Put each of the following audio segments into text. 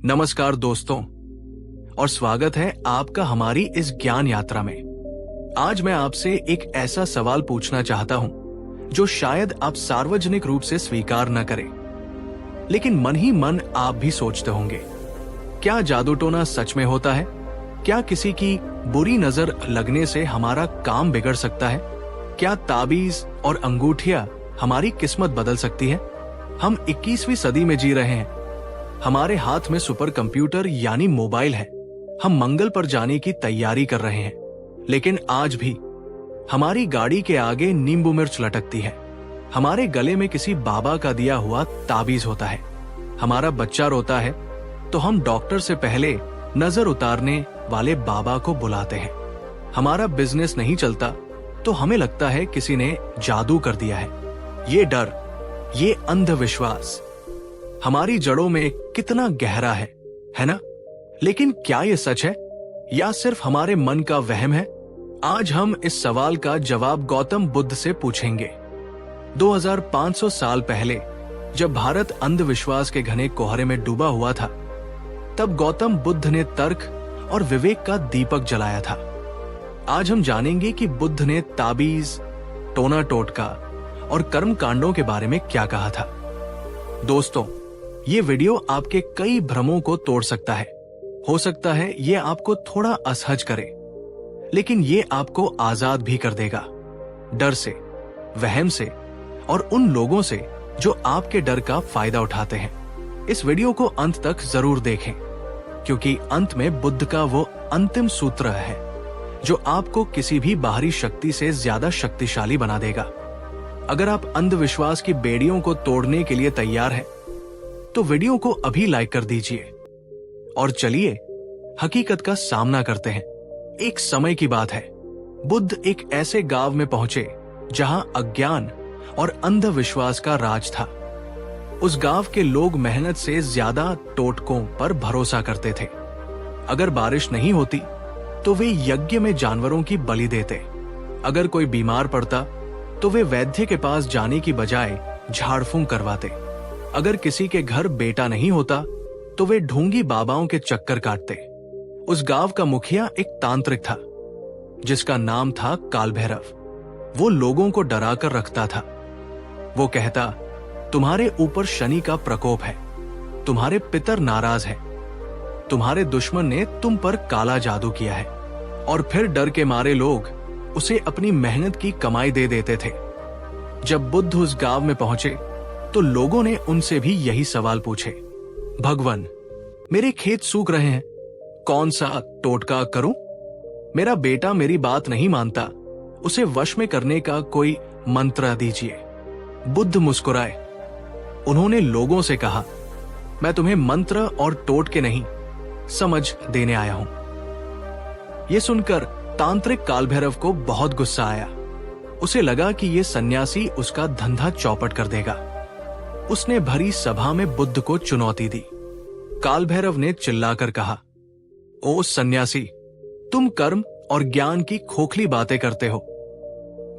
नमस्कार दोस्तों, और स्वागत है आपका हमारी इस ज्ञान यात्रा में। आज मैं आपसे एक ऐसा सवाल पूछना चाहता हूं जो शायद आप सार्वजनिक रूप से स्वीकार न करें, लेकिन मन ही मन आप भी सोचते होंगे। क्या जादू टोना सच में होता है? क्या किसी की बुरी नजर लगने से हमारा काम बिगड़ सकता है? क्या ताबीज और अंगूठियां हमारी किस्मत बदल सकती है? हम 21वीं सदी में जी रहे हैं। हमारे हाथ में सुपर कंप्यूटर यानी मोबाइल है। हम मंगल पर जाने की तैयारी कर रहे हैं, लेकिन आज भी हमारी गाड़ी के आगे नींबू मिर्च लटकती है। हमारे गले में किसी बाबा का दिया हुआ ताबीज होता है। हमारा बच्चा रोता है तो हम डॉक्टर से पहले नजर उतारने वाले बाबा को बुलाते हैं। हमारा बिजनेस नहीं चलता तो हमें लगता है किसी ने जादू कर दिया है। ये डर, ये अंधविश्वास हमारी जड़ों में कितना गहरा है ना? लेकिन क्या ये सच है या सिर्फ हमारे मन का वहम है? आज हम इस सवाल का जवाब गौतम बुद्ध से पूछेंगे। 2500 साल पहले जब भारत अंधविश्वास के घने कोहरे में डूबा हुआ था, तब गौतम बुद्ध ने तर्क और विवेक का दीपक जलाया था। आज हम जानेंगे कि बुद्ध ने ताबीज, टोना टोटका और कर्म कांडों के बारे में क्या कहा था। दोस्तों, ये वीडियो आपके कई भ्रमों को तोड़ सकता है। हो सकता है ये आपको थोड़ा असहज करे, लेकिन ये आपको आजाद भी कर देगा, डर से, वहम से और उन लोगों से जो आपके डर का फायदा उठाते हैं। इस वीडियो को अंत तक जरूर देखें, क्योंकि अंत में बुद्ध का वो अंतिम सूत्र है जो आपको किसी भी बाहरी शक्ति से ज्यादा शक्तिशाली बना देगा। अगर आप अंधविश्वास की बेड़ियों को तोड़ने के लिए तैयार हैं, तो वीडियो को अभी लाइक कर दीजिए और चलिए हकीकत का सामना करते हैं। एक समय की बात है, बुद्ध एक ऐसे गांव में पहुंचे जहां अज्ञान और अंधविश्वास का राज था। उस गांव के लोग मेहनत से ज्यादा टोटकों पर भरोसा करते थे। अगर बारिश नहीं होती तो वे यज्ञ में जानवरों की बलि देते। अगर कोई बीमार पड़ता तो वे वैद्य के पास जाने की बजाय झाड़ फूंक करवाते। अगर किसी के घर बेटा नहीं होता तो वे ढोंगी बाबाओं के चक्कर काटते। उस गांव का मुखिया एक तांत्रिक था जिसका नाम था काल भैरव। वो लोगों को डरा कर रखता था। वो कहता, तुम्हारे ऊपर शनि का प्रकोप है, तुम्हारे पितर नाराज है, तुम्हारे दुश्मन ने तुम पर काला जादू किया है। और फिर डर के मारे लोग उसे अपनी मेहनत की कमाई दे देते थे। जब बुद्ध उस गांव में पहुंचे तो लोगों ने उनसे भी यही सवाल पूछे, भगवान, मेरे खेत सूख रहे हैं, कौन सा टोटका करूं? मेरा बेटा मेरी बात नहीं मानता, उसे वश में करने का कोई मंत्र दीजिए। बुद्ध मुस्कुराए। उन्होंने लोगों से कहा, मैं तुम्हें मंत्र और टोटके नहीं, समझ देने आया हूं। यह सुनकर तांत्रिक काल भैरव को बहुत गुस्सा आया। उसे लगा कि यह सन्यासी उसका धंधा चौपट कर देगा। उसने भरी सभा में बुद्ध को चुनौती दी। काल भैरव ने चिल्लाकर कहा, ओ सन्यासी, तुम कर्म और ज्ञान की खोखली बातें करते हो।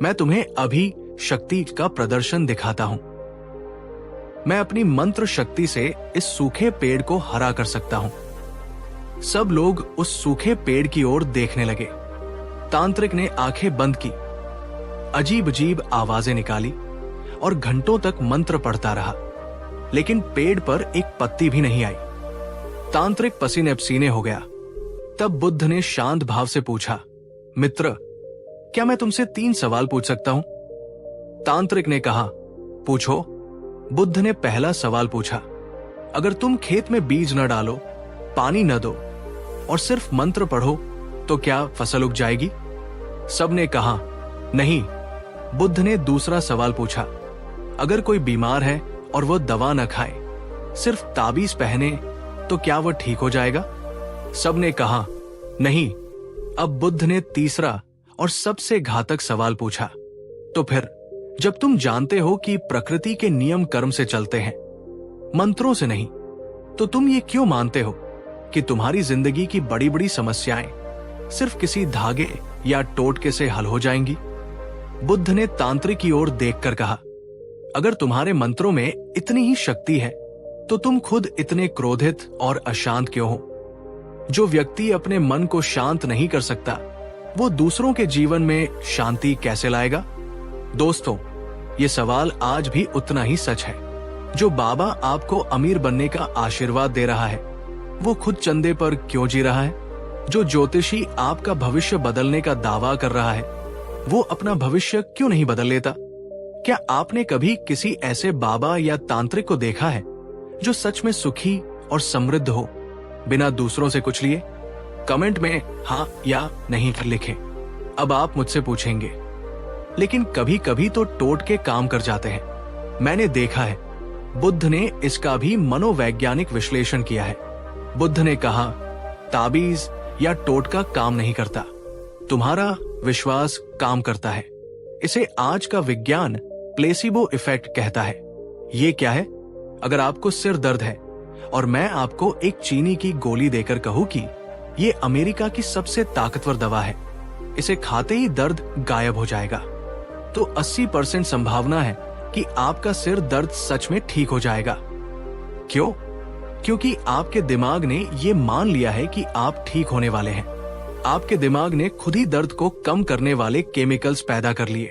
मैं तुम्हें अभी शक्ति का प्रदर्शन दिखाता हूं। मैं अपनी मंत्र शक्ति से इस सूखे पेड़ को हरा कर सकता हूं। सब लोग उस सूखे पेड़ की ओर देखने लगे। तांत्रिक ने आंखें बंद की, अजीब अजीब आवाजें निकाली और घंटों तक मंत्र पढ़ता रहा, लेकिन पेड़ पर एक पत्ती भी नहीं आई। तांत्रिक पसीने पसीने हो गया। तब बुद्ध ने शांत भाव से पूछा, मित्र, क्या मैं तुमसे 3 सवाल पूछ सकता हूं? तांत्रिक ने कहा, पूछो। बुद्ध ने पहला सवाल पूछा, अगर तुम खेत में बीज न डालो, पानी न दो और सिर्फ मंत्र पढ़ो तो क्या फसल उग जाएगी? सबने कहा, नहीं। बुद्ध ने दूसरा सवाल पूछा, अगर कोई बीमार है और वो दवा न खाए, सिर्फ ताबीज पहने तो क्या वो ठीक हो जाएगा? सबने कहा, नहीं। अब बुद्ध ने तीसरा और सबसे घातक सवाल पूछा, तो फिर जब तुम जानते हो कि प्रकृति के नियम कर्म से चलते हैं, मंत्रों से नहीं, तो तुम ये क्यों मानते हो कि तुम्हारी जिंदगी की बड़ी बड़ी समस्याएं सिर्फ किसी धागे या टोटके से हल हो जाएंगी? बुद्ध ने तांत्रिक की ओर देखकर कहा, अगर तुम्हारे मंत्रों में इतनी ही शक्ति है तो तुम खुद इतने क्रोधित और अशांत क्यों हो? जो व्यक्ति अपने मन को शांत नहीं कर सकता, वो दूसरों के जीवन में शांति कैसे लाएगा? दोस्तों, ये सवाल आज भी उतना ही सच है। जो बाबा आपको अमीर बनने का आशीर्वाद दे रहा है, वो खुद चंदे पर क्यों जी रहा है? जो ज्योतिषी आपका भविष्य बदलने का दावा कर रहा है, वो अपना भविष्य क्यों नहीं बदल लेता? क्या आपने कभी किसी ऐसे बाबा या तांत्रिक को देखा है जो सच में सुखी और समृद्ध हो, बिना दूसरों से कुछ लिए? कमेंट में हाँ या नहीं लिखें। अब आप मुझसे पूछेंगे, लेकिन कभी कभी तो टोटके काम कर जाते हैं। मैंने देखा है, बुद्ध ने इसका भी मनोवैज्ञानिक विश्लेषण किया है। बुद्ध ने कहा, ताबीज या टोटका काम नहीं करता, तुम्हारा विश्वास काम करता है। इसे आज का विज्ञान प्लेसिबो इफेक्ट कहता है। ये क्या है? अगर आपको सिर दर्द है और मैं आपको एक चीनी की गोली देकर कहूं कि ये अमेरिका की सबसे ताकतवर दवा है, इसे खाते ही दर्द गायब हो जाएगा, तो 80% संभावना है कि आपका सिर दर्द सच में ठीक हो जाएगा। क्यों? क्योंकि आपके दिमाग ने ये मान लिया है कि आप ठीक होने वाले हैं। आपके दिमाग ने खुद ही दर्द को कम करने वाले केमिकल्स पैदा कर लिए।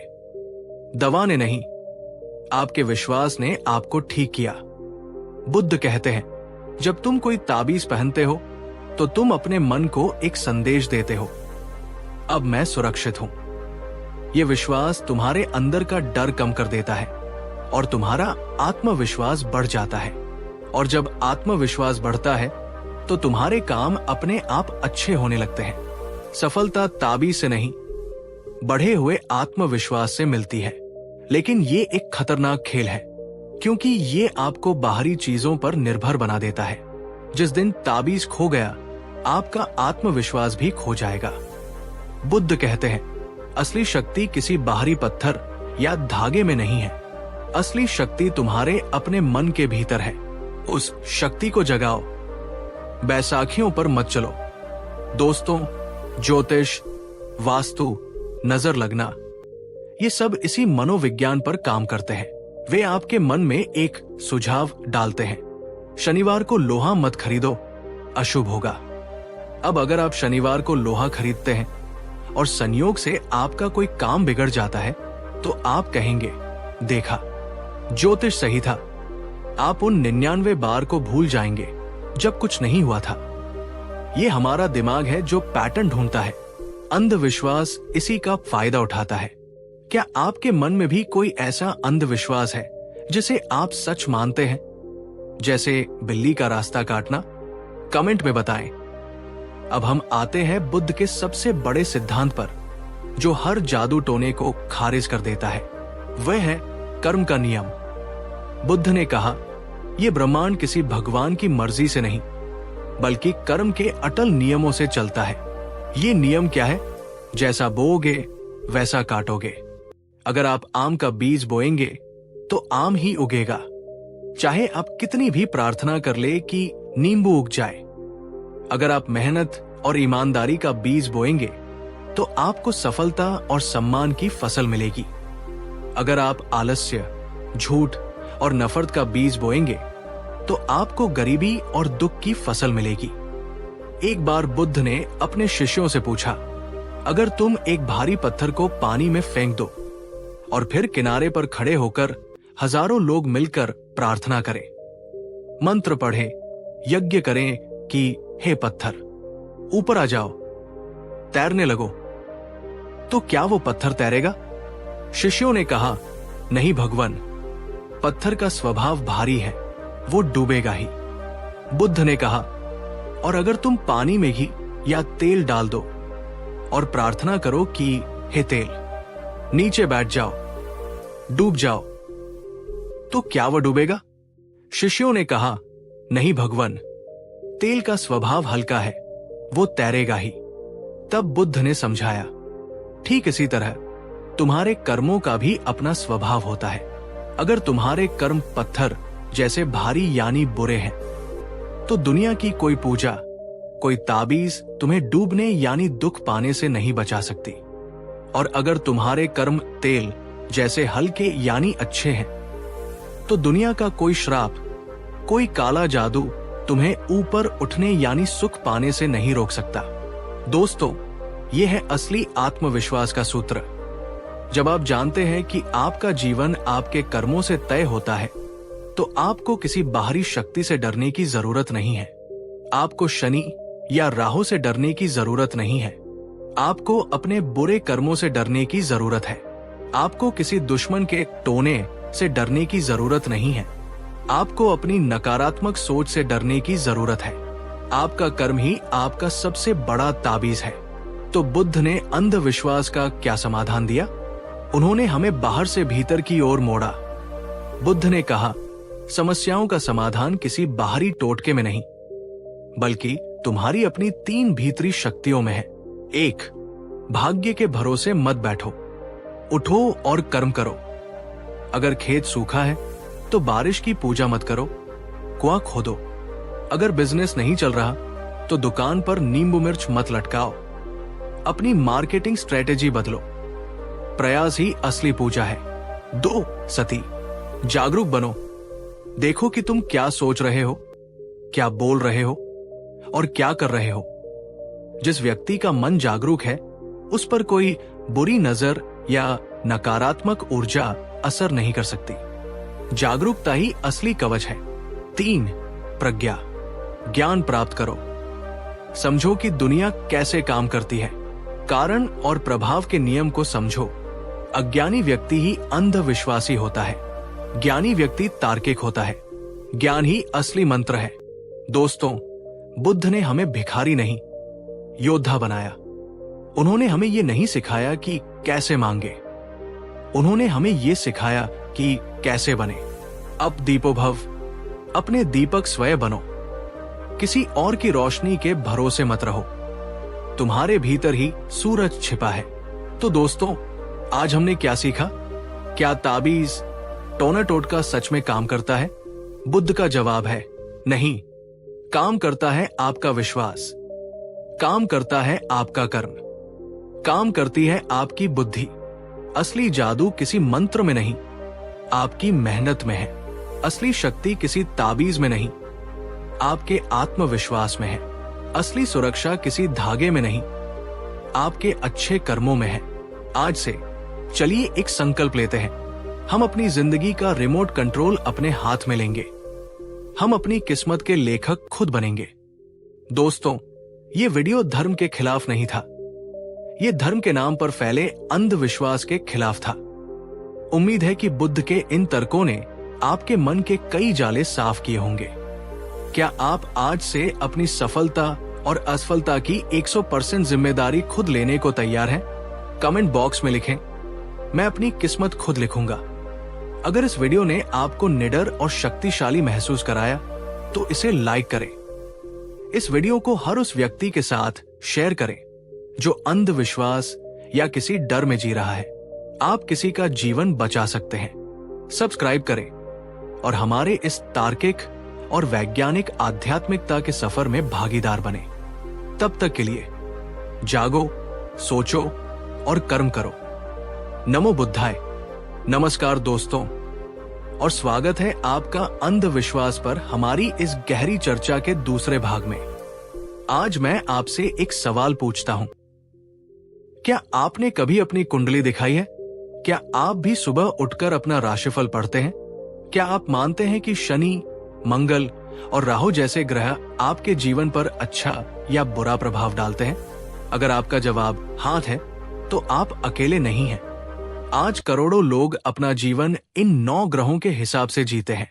दवा ने नहीं, आपके विश्वास ने आपको ठीक किया। बुद्ध कहते हैं, जब तुम कोई ताबीज पहनते हो तो तुम अपने मन को एक संदेश देते हो, अब मैं सुरक्षित हूं। यह विश्वास तुम्हारे अंदर का डर कम कर देता है और तुम्हारा आत्मविश्वास बढ़ जाता है। और जब आत्मविश्वास बढ़ता है तो तुम्हारे काम अपने आप अच्छे होने लगते हैं। सफलता ताबीज से नहीं, बढ़े हुए आत्मविश्वास से मिलती है। लेकिन ये एक खतरनाक खेल है, क्योंकि ये आपको बाहरी चीजों पर निर्भर बना देता है। जिस दिन ताबीज खो गया, आपका आत्मविश्वास भी खो जाएगा। बुद्ध कहते हैं, असली शक्ति किसी बाहरी पत्थर या धागे में नहीं है। असली शक्ति तुम्हारे अपने मन के भीतर है। उस शक्ति को जगाओ। बैसाखियों पर मत चलो। दोस्तों, ज्योतिष, वास्तु, नजर लगना, ये सब इसी मनोविज्ञान पर काम करते हैं। वे आपके मन में एक सुझाव डालते हैं, शनिवार को लोहा मत खरीदो, अशुभ होगा। अब अगर आप शनिवार को लोहा खरीदते हैं और संयोग से आपका कोई काम बिगड़ जाता है, तो आप कहेंगे, देखा, ज्योतिष सही था। आप उन 99 बार को भूल जाएंगे जब कुछ नहीं हुआ था। ये हमारा दिमाग है जो पैटर्न ढूंढता है। अंधविश्वास इसी का फायदा उठाता है। क्या आपके मन में भी कोई ऐसा अंधविश्वास है जिसे आप सच मानते हैं, जैसे बिल्ली का रास्ता काटना? कमेंट में बताएं। अब हम आते हैं बुद्ध के सबसे बड़े सिद्धांत पर, जो हर जादू टोने को खारिज कर देता है। वह है कर्म का नियम। बुद्ध ने कहा, यह ब्रह्मांड किसी भगवान की मर्जी से नहीं, बल्कि कर्म के अटल नियमों से चलता है। ये नियम क्या है? जैसा बोओगे वैसा काटोगे। अगर आप आम का बीज बोएंगे तो आम ही उगेगा, चाहे आप कितनी भी प्रार्थना कर ले कि नींबू उग जाए। अगर आप मेहनत और ईमानदारी का बीज बोएंगे तो आपको सफलता और सम्मान की फसल मिलेगी। अगर आप आलस्य, झूठ और नफरत का बीज बोएंगे तो आपको गरीबी और दुख की फसल मिलेगी। एक बार बुद्ध ने अपने शिष्यों से पूछा, अगर तुम एक भारी पत्थर को पानी में फेंक दो और फिर किनारे पर खड़े होकर हजारों लोग मिलकर प्रार्थना करें, मंत्र पढ़ें, यज्ञ करें कि हे पत्थर ऊपर आ जाओ, तैरने लगो, तो क्या वो पत्थर तैरेगा? शिष्यों ने कहा, नहीं भगवान, पत्थर का स्वभाव भारी है, वो डूबेगा ही। बुद्ध ने कहा, और अगर तुम पानी में घी या तेल डाल दो और प्रार्थना करो कि हे तेल, नीचे बैठ जाओ, डूब जाओ, तो क्या वो डूबेगा? शिष्यों ने कहा, नहीं भगवान, तेल का स्वभाव हल्का है, वो तैरेगा ही। तब बुद्ध ने समझाया, ठीक इसी तरह तुम्हारे कर्मों का भी अपना स्वभाव होता है। अगर तुम्हारे कर्म पत्थर जैसे भारी यानी बुरे हैं, तो दुनिया की कोई पूजा, कोई ताबीज तुम्हें डूबने यानी दुख पाने से नहीं बचा सकती। और अगर तुम्हारे कर्म तेल जैसे हल्के यानी अच्छे हैं, तो दुनिया का कोई श्राप, कोई काला जादू तुम्हें ऊपर उठने यानी सुख पाने से नहीं रोक सकता। दोस्तों, यह है असली आत्मविश्वास का सूत्र। जब आप जानते हैं कि आपका जीवन आपके कर्मों से तय होता है, तो आपको किसी बाहरी शक्ति से डरने की जरूरत नहीं है। आपको शनि या राहु से डरने की जरूरत नहीं है। आपको अपने बुरे कर्मों से डरने की जरूरत है। आपको किसी दुश्मन के टोने से डरने की जरूरत नहीं है। आपको अपनी नकारात्मक सोच से डरने की जरूरत है। आपका कर्म ही आपका सबसे बड़ा ताबीज है। तो बुद्ध ने अंधविश्वास का क्या समाधान दिया? उन्होंने हमें बाहर से भीतर की ओर मोड़ा। बुद्ध ने कहा, समस्याओं का समाधान किसी बाहरी टोटके में नहीं, बल्कि तुम्हारी अपनी 3 भीतरी शक्तियों में है। 1, भाग्य के भरोसे मत बैठो, उठो और कर्म करो। अगर खेत सूखा है तो बारिश की पूजा मत करो, कुआं खोदो। अगर बिजनेस नहीं चल रहा तो दुकान पर नींबू मिर्च मत लटकाओ। अपनी मार्केटिंग स्ट्रेटेजी बदलो। प्रयास ही असली पूजा है। 2, सती, जागरूक बनो। देखो कि तुम क्या सोच रहे हो, क्या बोल रहे हो और क्या कर रहे हो। जिस व्यक्ति का मन जागरूक है, उस पर कोई बुरी नजर या नकारात्मक ऊर्जा असर नहीं कर सकती। जागरूकता ही असली कवच है। 3, प्रज्ञा, ज्ञान प्राप्त करो। समझो कि दुनिया कैसे काम करती है। कारण और प्रभाव के नियम को समझो। अज्ञानी व्यक्ति ही अंधविश्वासी होता है, ज्ञानी व्यक्ति तार्किक होता है। ज्ञान ही असली मंत्र है। दोस्तों, बुद्ध ने हमें भिखारी नहीं, योद्धा बनाया। उन्होंने हमें यह नहीं सिखाया कि कैसे मांगे, उन्होंने हमें यह सिखाया कि कैसे बने। अब दीपो भव, अपने दीपक स्वयं बनो। किसी और की रोशनी के भरोसे मत रहो। तुम्हारे भीतर ही सूरज छिपा है। तो दोस्तों, आज हमने क्या सीखा? क्या ताबीज, टोना टोटका सच में काम करता है? बुद्ध का जवाब है नहीं। काम करता है आपका विश्वास, काम करता है आपका कर्म, काम करती है आपकी बुद्धि। असली जादू किसी मंत्र में नहीं, आपकी मेहनत में है। असली शक्ति किसी ताबीज में नहीं, आपके आत्मविश्वास में है। असली सुरक्षा किसी धागे में नहीं, आपके अच्छे कर्मों में है। आज से चलिए एक संकल्प लेते हैं। हम अपनी जिंदगी का रिमोट कंट्रोल अपने हाथ में लेंगे। हम अपनी किस्मत के लेखक खुद बनेंगे। दोस्तों, ये वीडियो धर्म के खिलाफ नहीं था। ये धर्म के नाम पर फैले अंधविश्वास के खिलाफ था। उम्मीद है कि बुद्ध के इन तर्कों ने आपके मन के कई जाले साफ किए होंगे। क्या आप आज से अपनी सफलता और असफलता की 100% जिम्मेदारी खुद लेने को तैयार हैं? कमेंट बॉक्स में लिखें, मैं अपनी किस्मत खुद लिखूंगा। अगर इस वीडियो ने आपको निडर और शक्तिशाली महसूस कराया तो इसे लाइक करें। इस वीडियो को हर उस व्यक्ति के साथ शेयर करें जो अंधविश्वास या किसी डर में जी रहा है। आप किसी का जीवन बचा सकते हैं। सब्सक्राइब करें और हमारे इस तार्किक और वैज्ञानिक आध्यात्मिकता के सफर में भागीदार बने। तब तक के लिए जागो, सोचो और कर्म करो। नमो बुद्धाय। नमस्कार दोस्तों, और स्वागत है आपका अंधविश्वास पर हमारी इस गहरी चर्चा के दूसरे भाग में। आज मैं आपसे एक सवाल पूछता हूं। क्या आपने कभी अपनी कुंडली दिखाई है? क्या आप भी सुबह उठकर अपना राशिफल पढ़ते हैं? क्या आप मानते हैं कि शनि, मंगल और राहु जैसे ग्रह आपके जीवन पर अच्छा या बुरा प्रभाव डालते हैं? अगर आपका जवाब हाँ है, तो आप अकेले नहीं हैं। आज करोड़ों लोग अपना जीवन इन 9 ग्रहों के हिसाब से जीते हैं।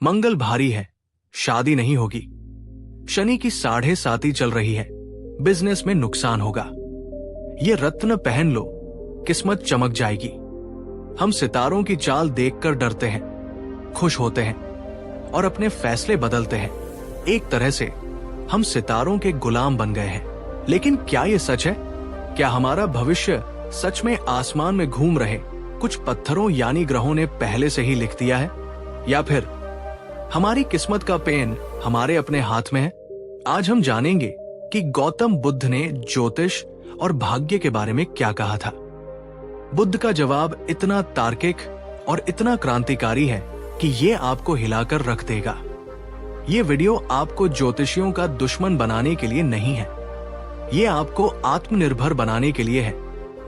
मंगल भारी है, शादी नहीं होगी। शनि की 7.5 चल रही है, बिजनेस में नुकसान होगा। ये रत्न पहन लो, किस्मत चमक जाएगी। हम सितारों की चाल देखकर डरते हैं, खुश होते हैं और अपने फैसले बदलते हैं। एक तरह से हम सितारों के गुलाम बन गए हैं। लेकिन क्या ये सच है? क्या हमारा भविष्य सच में आसमान में घूम रहे कुछ पत्थरों यानी ग्रहों ने पहले से ही लिख दिया है, या फिर हमारी किस्मत का पेन हमारे अपने हाथ में है? आज हम जानेंगे कि गौतम बुद्ध ने ज्योतिष और भाग्य के बारे में क्या कहा था। बुद्ध का जवाब इतना तार्किक और इतना क्रांतिकारी है कि ये आपको हिलाकर रख देगा। ये वीडियो आपको ज्योतिषियों का दुश्मन बनाने के लिए नहीं है, ये आपको आत्मनिर्भर बनाने के लिए है।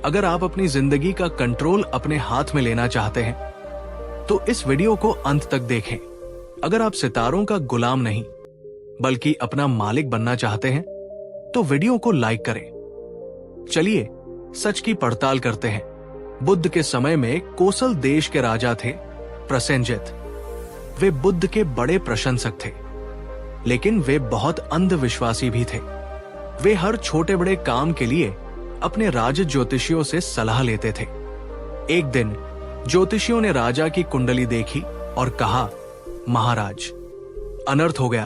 अगर आप अपनी जिंदगी का कंट्रोल अपने हाथ में लेना चाहते हैं तो इस वीडियो को अंत तक देखें। अगर आप सितारों का गुलाम नहीं बल्कि अपना मालिक बनना चाहते हैं तो वीडियो को लाइक करें। चलिए सच की पड़ताल करते हैं। बुद्ध के समय में कोसल देश के राजा थे प्रसेनजित। वे बुद्ध के बड़े प्रशंसक थे, लेकिन वे बहुत अंधविश्वासी भी थे। वे हर छोटे बड़े काम के लिए अपने राज ज्योतिषियों से सलाह लेते थे। एक दिन ज्योतिषियों ने राजा की कुंडली देखी और कहा, महाराज, अनर्थ हो गया।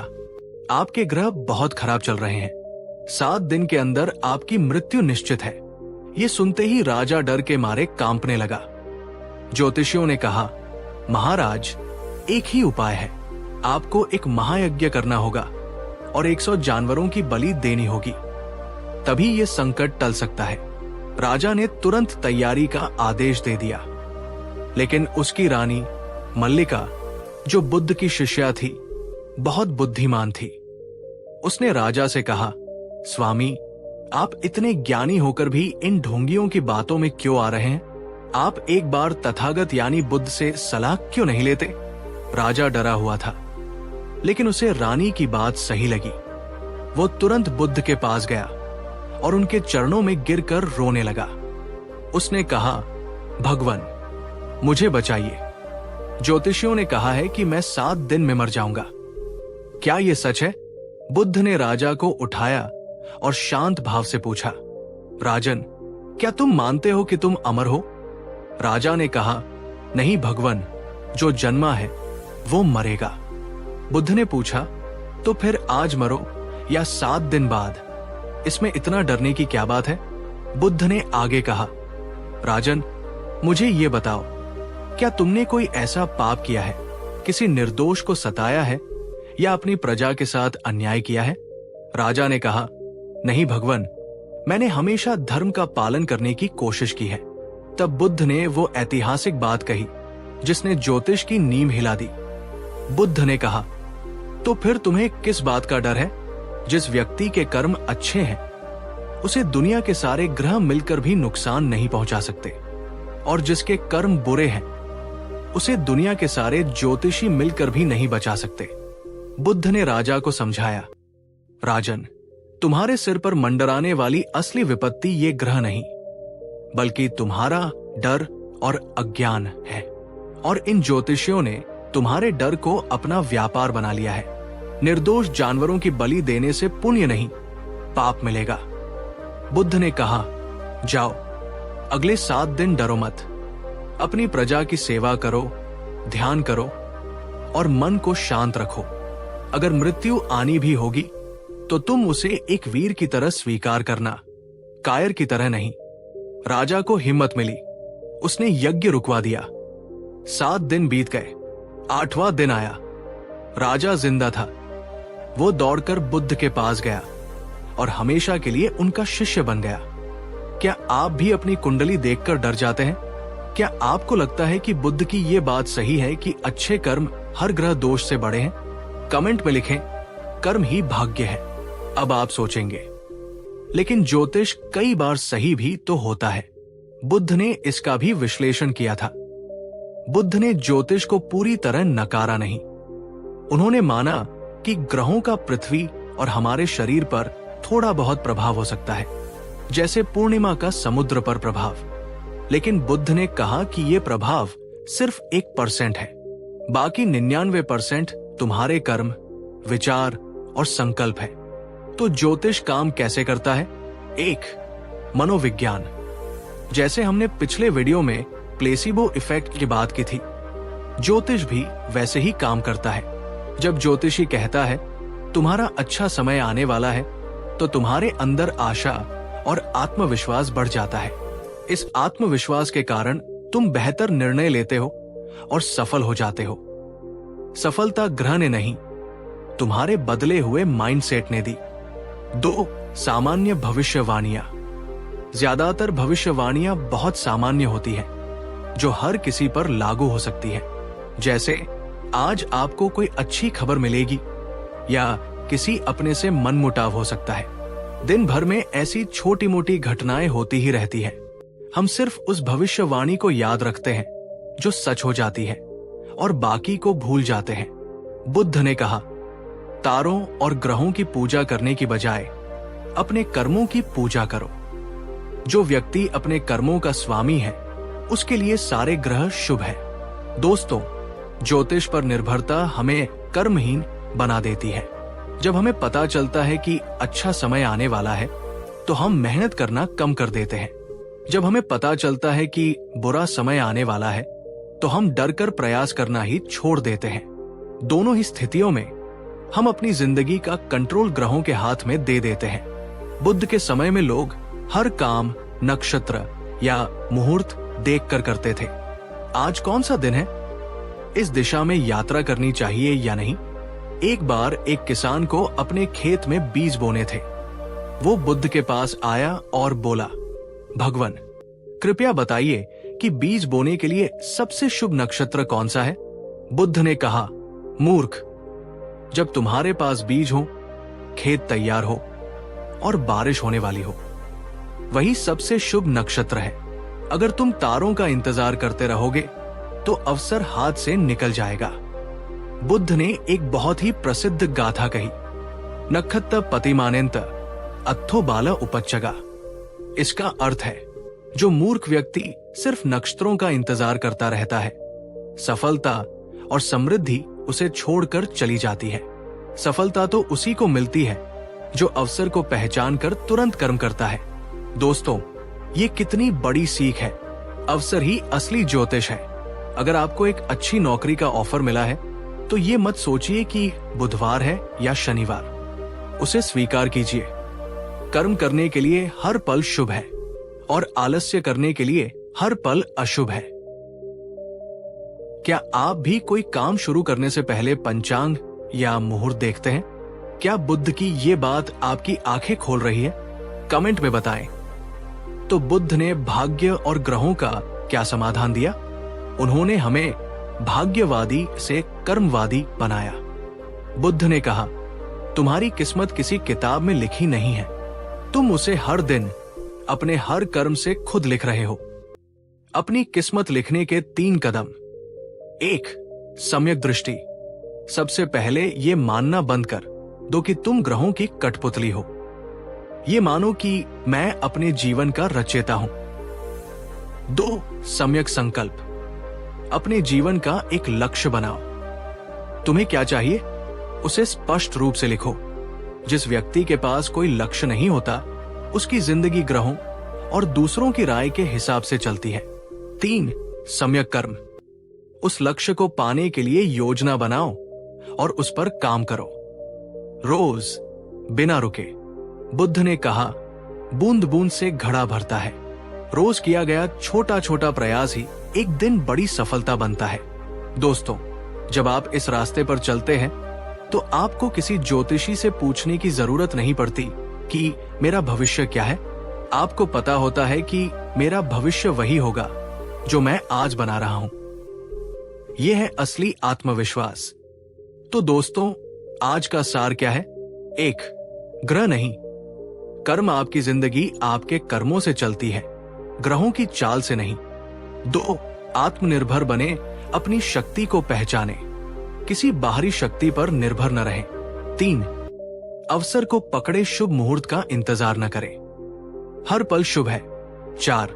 आपके ग्रह बहुत खराब चल रहे हैं। 7 दिन के अंदर आपकी मृत्यु निश्चित है। ये सुनते ही राजा डर के मारे कांपने लगा। ज्योतिषियों ने कहा, महाराज, एक ही उपाय है। आपको एक महायज्ञ करना होगा और 100 जानवरों की बलि देनी होगी, तभी ये संकट टल सकता है। राजा ने तुरंत तैयारी का आदेश दे दिया, लेकिन उसकी रानी मल्लिका, जो बुद्ध की शिष्या थी, बहुत बुद्धिमान थी। उसने राजा से कहा, स्वामी, आप इतने ज्ञानी होकर भी इन ढोंगियों की बातों में क्यों आ रहे हैं? आप एक बार तथागत यानी बुद्ध से सलाह क्यों नहीं लेते? राजा डरा हुआ था, लेकिन उसे रानी की बात सही लगी। वो तुरंत बुद्ध के पास गया और उनके चरणों में गिरकर रोने लगा। उसने कहा, भगवान, मुझे बचाइए। ज्योतिषियों ने कहा है कि मैं 7 दिन में मर जाऊंगा। क्या यह सच है? बुद्ध ने राजा को उठाया और शांत भाव से पूछा, राजन, क्या तुम मानते हो कि तुम अमर हो? राजा ने कहा, नहीं भगवान, जो जन्मा है वो मरेगा। बुद्ध ने पूछा, तो फिर आज मरो या 7 दिन बाद? इसमें इतना डरने की क्या बात है? बुद्ध ने आगे कहा, राजन, मुझे ये बताओ, क्या तुमने कोई ऐसा पाप किया है, किसी निर्दोष को सताया है या अपनी प्रजा के साथ अन्याय किया है? राजा ने कहा, नहीं भगवान, मैंने हमेशा धर्म का पालन करने की कोशिश की है। तब बुद्ध ने वो ऐतिहासिक बात कही जिसने ज्योतिष की नींव हिला दी। बुद्ध ने कहा, तो फिर तुम्हें किस बात का डर है? जिस व्यक्ति के कर्म अच्छे हैं उसे दुनिया के सारे ग्रह मिलकर भी नुकसान नहीं पहुंचा सकते, और जिसके कर्म बुरे हैं उसे दुनिया के सारे ज्योतिषी मिलकर भी नहीं बचा सकते। बुद्ध ने राजा को समझाया, राजन, तुम्हारे सिर पर मंडराने वाली असली विपत्ति ये ग्रह नहीं, बल्कि तुम्हारा डर और अज्ञान है। और इन ज्योतिषियों ने तुम्हारे डर को अपना व्यापार बना लिया है। निर्दोष जानवरों की बलि देने से पुण्य नहीं, पाप मिलेगा। बुद्ध ने कहा, जाओ, अगले 7 दिन डरो मत। अपनी प्रजा की सेवा करो, ध्यान करो और मन को शांत रखो। अगर मृत्यु आनी भी होगी तो तुम उसे एक वीर की तरह स्वीकार करना, कायर की तरह नहीं। राजा को हिम्मत मिली, उसने यज्ञ रुकवा दिया। 7 दिन बीत गए, 8वां दिन आया। राजा जिंदा था। वो दौड़कर बुद्ध के पास गया और हमेशा के लिए उनका शिष्य बन गया। क्या आप भी अपनी कुंडली देखकर डर जाते हैं? क्या आपको लगता है कि बुद्ध की ये बात सही है कि अच्छे कर्म हर ग्रह दोष से बड़े हैं? कमेंट में लिखें, कर्म ही भाग्य है। अब आप सोचेंगे, लेकिन ज्योतिष कई बार सही भी तो होता है। बुद्ध ने इसका भी विश्लेषण किया था। बुद्ध ने ज्योतिष को पूरी तरह नकारा नहीं। उन्होंने माना कि ग्रहों का पृथ्वी और हमारे शरीर पर थोड़ा बहुत प्रभाव हो सकता है, जैसे पूर्णिमा का समुद्र पर प्रभाव। लेकिन बुद्ध ने कहा कि यह प्रभाव सिर्फ 1% है। बाकी 99% तुम्हारे कर्म, विचार और संकल्प है। तो ज्योतिष काम कैसे करता है? 1. मनोविज्ञान। जैसे हमने पिछले वीडियो में प्लेसिबो इफेक्ट की बात की थी, ज्योतिष भी वैसे ही काम करता है। जब ज्योतिषी कहता है तुम्हारा अच्छा समय आने वाला है, तो तुम्हारे अंदर आशा और आत्मविश्वास बढ़ जाता है। इस आत्मविश्वास के कारण तुम बेहतर निर्णय लेते हो और सफल हो जाते हो। सफलता ग्रह ने नहीं, तुम्हारे बदले हुए माइंडसेट ने दी। 2. सामान्य भविष्यवाणियां। ज्यादातर भविष्यवाणियां बहुत सामान्य होती हैं, जो हर किसी पर लागू हो सकती है। जैसे आज आपको कोई अच्छी खबर मिलेगी, या किसी अपने से मनमुटाव हो सकता है। दिन भर में ऐसी छोटी मोटी घटनाएं होती ही रहती हैं। हम सिर्फ उस भविष्यवाणी को याद रखते हैं जो सच हो जाती है और बाकी को भूल जाते हैं। बुद्ध ने कहा, तारों और ग्रहों की पूजा करने की बजाय अपने कर्मों की पूजा करो। जो व्यक्ति अपने कर्मों का स्वामी है उसके लिए सारे ग्रह शुभ है। दोस्तों, ज्योतिष पर निर्भरता हमें कर्महीन बना देती है। जब हमें पता चलता है कि अच्छा समय आने वाला है तो हम मेहनत करना कम कर देते हैं। जब हमें पता चलता है कि बुरा समय आने वाला है तो हम डर कर प्रयास करना ही छोड़ देते हैं। दोनों ही स्थितियों में हम अपनी जिंदगी का कंट्रोल ग्रहों के हाथ में दे देते हैं। बुद्ध के समय में लोग हर काम नक्षत्र या मुहूर्त देखकर करते थे। आज कौन सा दिन है, इस दिशा में यात्रा करनी चाहिए या नहीं। एक बार एक किसान को अपने खेत में बीज बोने थे। वो बुद्ध के पास आया और बोला, भगवान, कृपया बताइए कि बीज बोने के लिए सबसे शुभ नक्षत्र कौन सा है। बुद्ध ने कहा, मूर्ख, जब तुम्हारे पास बीज हो, खेत तैयार हो और बारिश होने वाली हो, वही सबसे शुभ नक्षत्र है। अगर तुम तारों का इंतजार करते रहोगे तो अवसर हाथ से निकल जाएगा। बुद्ध ने एक बहुत ही प्रसिद्ध गाथा कही, नक्षत्र पतिमानेन्त अत्थो बाल उपच्चगा। इसका अर्थ है, जो मूर्ख व्यक्ति सिर्फ नक्षत्रों का इंतजार करता रहता है, सफलता और समृद्धि उसे छोड़कर चली जाती है। सफलता तो उसी को मिलती है जो अवसर को पहचान कर तुरंत कर्म करता है। दोस्तों, ये कितनी बड़ी सीख है। अवसर ही असली ज्योतिष है। अगर आपको एक अच्छी नौकरी का ऑफर मिला है तो ये मत सोचिए कि बुधवार है या शनिवार। उसे स्वीकार कीजिए। कर्म करने के लिए हर पल शुभ है और आलस्य करने के लिए हर पल अशुभ है। क्या आप भी कोई काम शुरू करने से पहले पंचांग या मुहूर्त देखते हैं? क्या बुद्ध की ये बात आपकी आंखें खोल रही है? कमेंट में बताएं। तो बुद्ध ने भाग्य और ग्रहों का क्या समाधान दिया? उन्होंने हमें भाग्यवादी से कर्मवादी बनाया। बुद्ध ने कहा, तुम्हारी किस्मत किसी किताब में लिखी नहीं है, तुम उसे हर दिन अपने हर कर्म से खुद लिख रहे हो। अपनी किस्मत लिखने के 3 कदम। 1. सम्यक दृष्टि। सबसे पहले ये मानना बंद कर दो कि तुम ग्रहों की कठपुतली हो। ये मानो कि मैं अपने जीवन का रचयिता हूं। 2. सम्यक संकल्प। अपने जीवन का एक लक्ष्य बनाओ। तुम्हें क्या चाहिए उसे स्पष्ट रूप से लिखो। जिस व्यक्ति के पास कोई लक्ष्य नहीं होता उसकी जिंदगी ग्रहों और दूसरों की राय के हिसाब से चलती है। 3. सम्यक कर्म। उस लक्ष्य को पाने के लिए योजना बनाओ और उस पर काम करो, रोज बिना रुके। बुद्ध ने कहा, बूंद बूंद से घड़ा भरता है। रोज किया गया छोटा छोटा प्रयास ही एक दिन बड़ी सफलता बनता है। दोस्तों, जब आप इस रास्ते पर चलते हैं तो आपको किसी ज्योतिषी से पूछने की जरूरत नहीं पड़ती कि मेरा भविष्य क्या है। आपको पता होता है कि मेरा भविष्य वही होगा जो मैं आज बना रहा हूं। यह है असली आत्मविश्वास। तो दोस्तों, आज का सार क्या है? 1. ग्रह नहीं, कर्म। आपकी जिंदगी आपके कर्मों से चलती है, ग्रहों की चाल से नहीं। 2. आत्मनिर्भर बने, अपनी शक्ति को पहचाने, किसी बाहरी शक्ति पर निर्भर न रहें। 3. अवसर को पकड़े, शुभ मुहूर्त का इंतजार न करें, हर पल शुभ है। 4.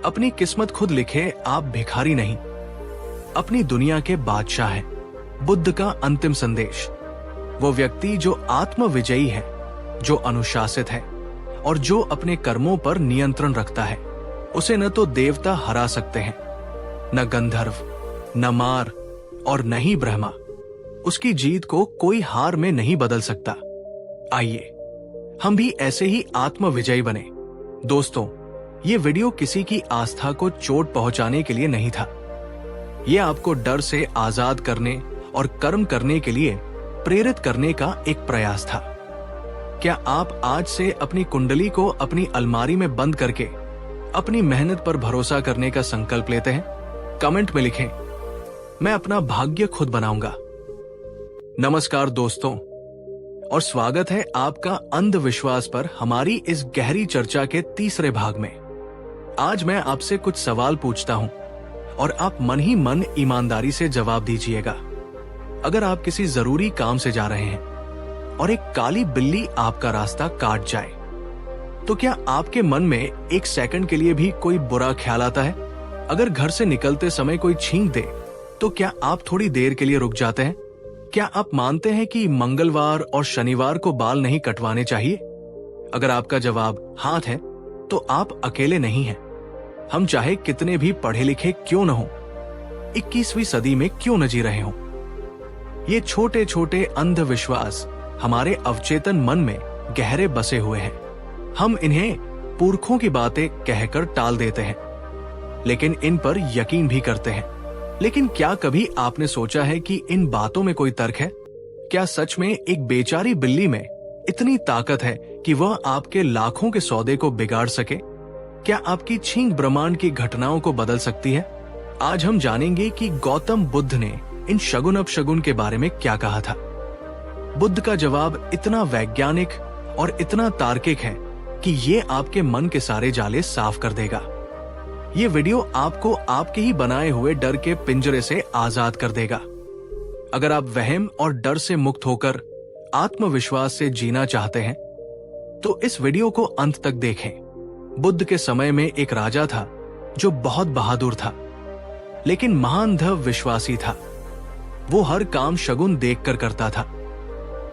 अपनी किस्मत खुद लिखे, आप भिखारी नहीं, अपनी दुनिया के बादशाह हैं। बुद्ध का अंतिम संदेश। वो व्यक्ति जो आत्म विजयी है, जो अनुशासित है और जो अपने कर्मों पर नियंत्रण रखता है, उसे न तो देवता हरा सकते हैं, न गंधर्व, न मार और न ही ब्रह्मा। उसकी जीत को कोई हार में नहीं बदल सकता। आइए हम भी ऐसे ही आत्म विजयी बने। दोस्तों, ये वीडियो किसी की आस्था को चोट पहुंचाने के लिए नहीं था। ये आपको डर से आजाद करने और कर्म करने के लिए प्रेरित करने का एक प्रयास था। क्या आप आज से अपनी कुंडली को अपनी अलमारी में बंद करके अपनी मेहनत पर भरोसा करने का संकल्प लेते हैं? कमेंट में लिखें, मैं अपना भाग्य खुद बनाऊंगा। नमस्कार दोस्तों, और स्वागत है आपका अंधविश्वास पर हमारी इस गहरी चर्चा के तीसरे भाग में। आज मैं आपसे कुछ सवाल पूछता हूं और आप मन ही मन ईमानदारी से जवाब दीजिएगा। अगर आप किसी जरूरी काम से जा रहे हैं और एक काली बिल्ली आपका रास्ता काट जाए, तो क्या आपके मन में एक सेकंड के लिए भी कोई बुरा ख्याल आता है? अगर घर से निकलते समय कोई छींक दे, तो क्या आप थोड़ी देर के लिए रुक जाते हैं? क्या आप मानते हैं कि मंगलवार और शनिवार को बाल नहीं कटवाने चाहिए? अगर आपका जवाब हाँ है, तो आप अकेले नहीं हैं। हम चाहे कितने भी पढ़े लिखे क्यों न हो, 21वीं सदी में क्यों न जी रहे हों, ये छोटे छोटे अंधविश्वास हमारे अवचेतन मन में गहरे बसे हुए हैं। हम इन्हें पुरखों की बातें कहकर टाल देते हैं, लेकिन इन पर यकीन भी करते हैं। लेकिन क्या कभी आपने सोचा है कि इन बातों में कोई तर्क है? क्या सच में एक बेचारी बिल्ली में इतनी ताकत है कि वह आपके लाखों के सौदे को बिगाड़ सके? क्या आपकी छींक ब्रह्मांड की घटनाओं को बदल सकती है? आज हम जानेंगे कि गौतम बुद्ध ने इन शगुन अपशगुन के बारे में क्या कहा था। बुद्ध का जवाब इतना वैज्ञानिक और इतना तार्किक है कि ये आपके मन के सारे जाले साफ कर देगा। ये वीडियो आपको आपके ही बनाए हुए डर के पिंजरे से आजाद कर देगा। अगर आप वहम और डर से मुक्त होकर आत्मविश्वास से जीना चाहते हैं, तो इस वीडियो को अंत तक देखें। बुद्ध के समय में एक राजा था जो बहुत बहादुर था, लेकिन महान विश्वासी था। वो हर काम शगुन देखकर करता था।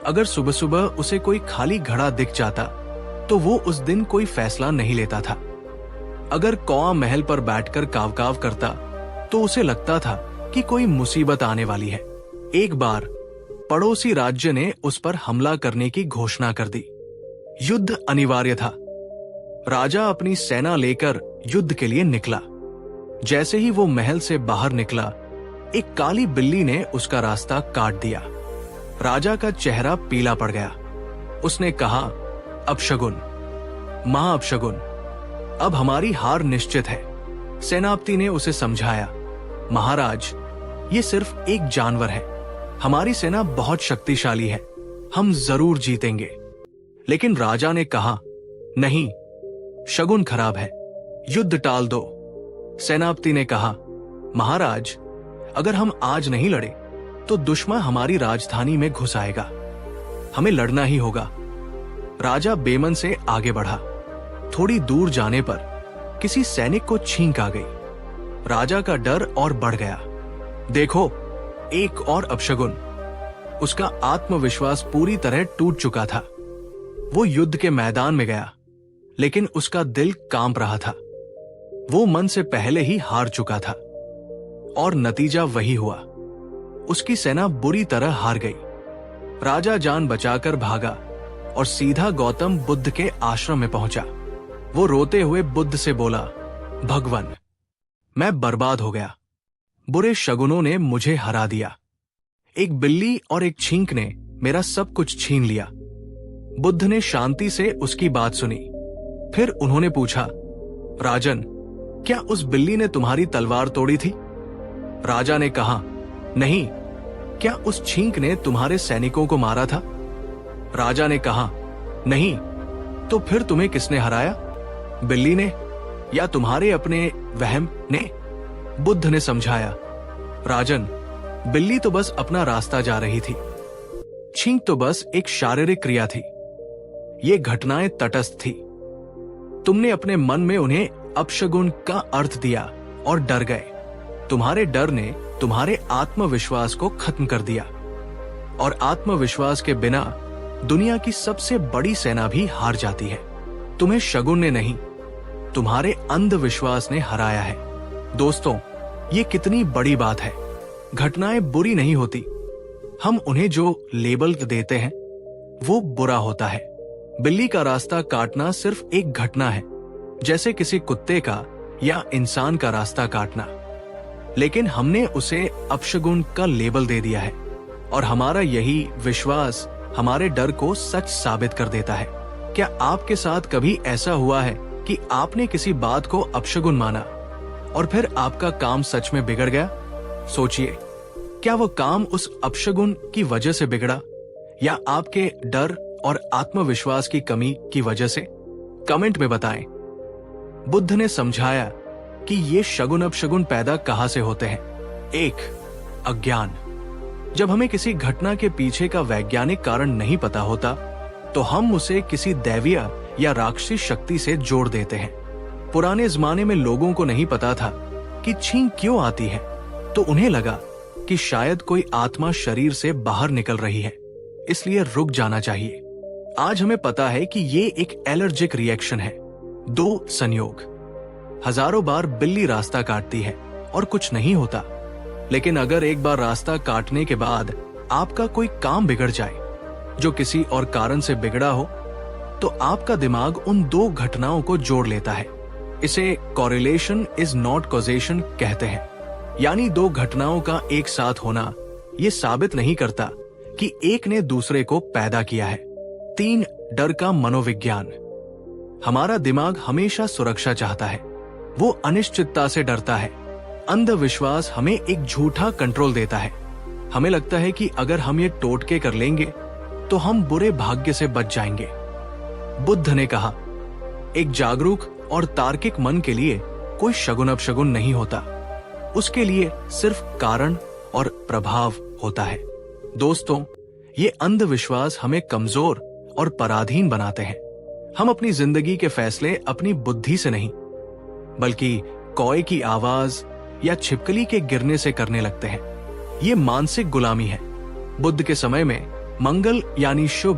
अगर सुबह सुबह उसे कोई खाली घड़ा दिख जाता, तो वो उस दिन कोई फैसला नहीं लेता था। अगर कौआ महल पर बैठकर काव काव करता, तो उसे लगता था कि कोई मुसीबत आने वाली है। एक बार पड़ोसी राज्य ने उस पर हमला करने की घोषणा कर दी। युद्ध अनिवार्य था। राजा अपनी सेना लेकर युद्ध के लिए निकला। जैसे ही वो महल से बाहर निकला, एक काली बिल्ली ने उसका रास्ता काट दिया। राजा का चेहरा पीला पड़ गया। उसने कहा, अपशगुन, महा अपशगुन, अब हमारी हार निश्चित है। सेनापति ने उसे समझाया, महाराज, ये सिर्फ एक जानवर है। हमारी सेना बहुत शक्तिशाली है, हम जरूर जीतेंगे। लेकिन राजा ने कहा, नहीं, शगुन खराब है, युद्ध टाल दो। सेनापति ने कहा, महाराज, अगर हम आज नहीं लड़े तो दुश्मन हमारी राजधानी में घुस आएगा, हमें लड़ना ही होगा। राजा बेमन से आगे बढ़ा। थोड़ी दूर जाने पर किसी सैनिक को छींक आ गई। राजा का डर और बढ़ गया। देखो, एक और अपशगुन। उसका आत्मविश्वास पूरी तरह टूट चुका था। वो युद्ध के मैदान में गया, लेकिन उसका दिल कांप रहा था। वो मन से पहले ही हार चुका था, और नतीजा वही हुआ। उसकी सेना बुरी तरह हार गई। राजा जान बचाकर भागा और सीधा गौतम बुद्ध के आश्रम में पहुंचा। वो रोते हुए बुद्ध से बोला, भगवान, मैं बर्बाद हो गया। बुरे शगुनों ने मुझे हरा दिया। एक बिल्ली और एक छींक ने मेरा सब कुछ छीन लिया। बुद्ध ने शांति से उसकी बात सुनी। फिर उन्होंने पूछा, राजन, क्या उस बिल्ली ने तुम्हारी तलवार तोड़ी थी? राजा ने कहा, नहीं। क्या उस छींक ने तुम्हारे सैनिकों को मारा था? राजा ने कहा, नहीं। तो फिर तुम्हें किसने हराया, बिल्ली ने या तुम्हारे अपने वहम ने? बुद्ध ने समझाया, राजन, बिल्ली तो बस अपना रास्ता जा रही थी। छींक तो बस एक शारीरिक क्रिया थी। ये घटनाएं तटस्थ थी। तुमने अपने मन में उन्हें अपशगुन का अर्थ दिया और डर गए। तुम्हारे डर ने तुम्हारे आत्मविश्वास को खत्म कर दिया, और आत्मविश्वास के बिना दुनिया की सबसे बड़ी सेना भी हार जाती है। तुम्हें शगुन ने नहीं, तुम्हारे अंधविश्वास ने हराया है। दोस्तों, ये कितनी बड़ी बात है। घटनाएं बुरी नहीं होती, हम उन्हें जो लेबल देते हैं वो बुरा होता है। बिल्ली का रास्ता काटना सिर्फ एक घटना है, जैसे किसी कुत्ते का या इंसान का रास्ता काटना, लेकिन हमने उसे अपशगुन का लेबल दे दिया है, और हमारा यही विश्वास हमारे डर को सच साबित कर देता है। क्या आपके साथ कभी ऐसा हुआ है कि आपने किसी बात को अपशगुन माना और फिर आपका काम सच में बिगड़ गया? सोचिए, क्या वो काम उस अपशगुन की वजह से बिगड़ा या आपके डर और आत्मविश्वास की कमी की वजह से? कमेंट में बताएं। बुद्ध ने समझाया कि ये शगुन अपशगुन पैदा कहां से होते हैं। 1. अज्ञान। जब हमें किसी घटना के पीछे का वैज्ञानिक कारण नहीं पता होता तो हम उसे किसी दैवीय या राक्षसी शक्ति से जोड़ देते हैं। पुराने जमाने में लोगों को नहीं पता था कि छींक क्यों आती है, तो उन्हें लगा कि शायद कोई आत्मा शरीर से बाहर निकल रही है, इसलिए रुक जाना चाहिए। आज हमें पता है कि ये एक एलर्जिक रिएक्शन है। 2. संयोग। हजारों बार बिल्ली रास्ता काटती है और कुछ नहीं होता, लेकिन अगर एक बार रास्ता काटने के बाद आपका कोई काम बिगड़ जाए जो किसी और कारण से बिगड़ा हो, तो आपका दिमाग उन 2 घटनाओं को जोड़ लेता है। इसे कॉरिलेशन इज नॉट कॉजेशन कहते हैं, यानी 2 घटनाओं का एक साथ होना ये साबित नहीं करता कि एक ने दूसरे को पैदा किया है। 3. डर का मनोविज्ञान। हमारा दिमाग हमेशा सुरक्षा चाहता है, वो अनिश्चितता से डरता है। अंधविश्वास हमें एक झूठा कंट्रोल देता है। हमें लगता है कि अगर हम ये टोटके कर लेंगे तो हम बुरे भाग्य से बच जाएंगे। बुद्ध ने कहा, एक जागरूक और तार्किक मन के लिए कोई शगुन अपशगुन नहीं होता, उसके लिए सिर्फ कारण और प्रभाव होता है। दोस्तों, ये अंधविश्वास हमें कमजोर और पराधीन बनाते हैं। हम अपनी जिंदगी के फैसले अपनी बुद्धि से नहीं, बल्कि कौए की आवाज या छिपकली के गिरने से करने लगते हैं। ये मानसिक गुलामी है। बुद्ध के समय में मंगल यानी शुभ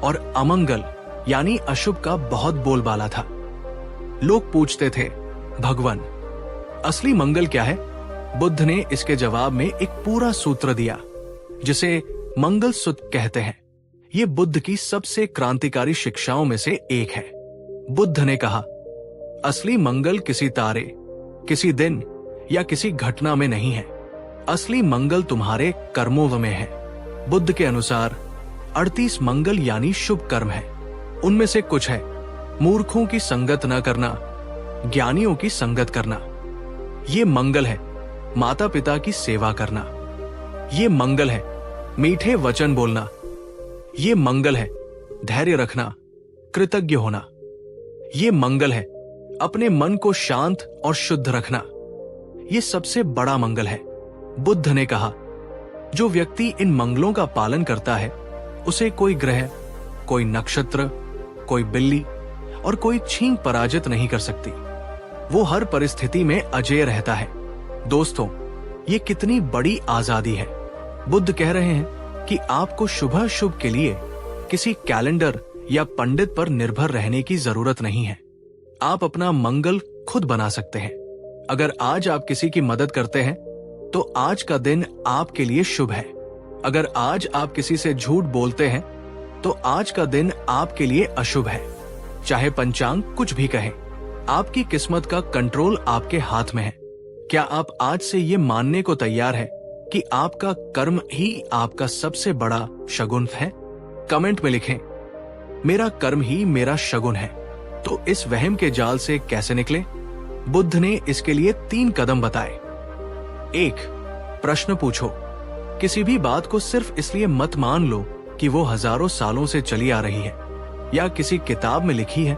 और अमंगल यानी अशुभ का बहुत बोलबाला था। लोग पूछते थे, भगवान, असली मंगल क्या है? बुद्ध ने इसके जवाब में एक पूरा सूत्र दिया, जिसे मंगल सूत्र कहते हैं। ये बुद्ध की सबसे क्रांतिकारी शिक्षाओं में से एक है। बुद्ध ने कहा, असली मंगल किसी तारे, किसी दिन या किसी घटना में नहीं है। असली मंगल तुम्हारे कर्मों में है। बुद्ध के अनुसार 38 मंगल यानी शुभ कर्म है। उनमें से कुछ है मूर्खों की संगत न करना, ज्ञानियों की संगत करना। ये मंगल है माता पिता की सेवा करना। ये मंगल है मीठे वचन बोलना। ये मंगल है धैर्य रखना, कृतज्ञ होना। ये मंगल है अपने मन को शांत और शुद्ध रखना। ये सबसे बड़ा मंगल है। बुद्ध ने कहा, जो व्यक्ति इन मंगलों का पालन करता है उसे कोई ग्रह, कोई नक्षत्र, कोई बिल्ली और कोई छींक पराजित नहीं कर सकती। वो हर परिस्थिति में अजेय रहता है। दोस्तों, ये कितनी बड़ी आजादी है। बुद्ध कह रहे हैं कि आपको शुभ शुभ के लिए किसी कैलेंडर या पंडित पर निर्भर रहने की जरूरत नहीं है। आप अपना मंगल खुद बना सकते हैं। अगर आज आप किसी की मदद करते हैं तो आज का दिन आपके लिए शुभ है। अगर आज आप किसी से झूठ बोलते हैं तो आज का दिन आपके लिए अशुभ है। चाहे पंचांग कुछ भी कहे, आपकी किस्मत का कंट्रोल आपके हाथ में है। क्या आप आज से ये मानने को तैयार है कि आपका कर्म ही आपका सबसे बड़ा शगुन है? कमेंट में लिखें, मेरा कर्म ही मेरा शगुन है। तो इस वहम के जाल से कैसे निकले? बुद्ध ने इसके लिए 3 कदम बताए। 1. प्रश्न पूछो। किसी भी बात को सिर्फ इसलिए मत मान लो कि वो हजारों सालों से चली आ रही है, या किसी किताब में लिखी है,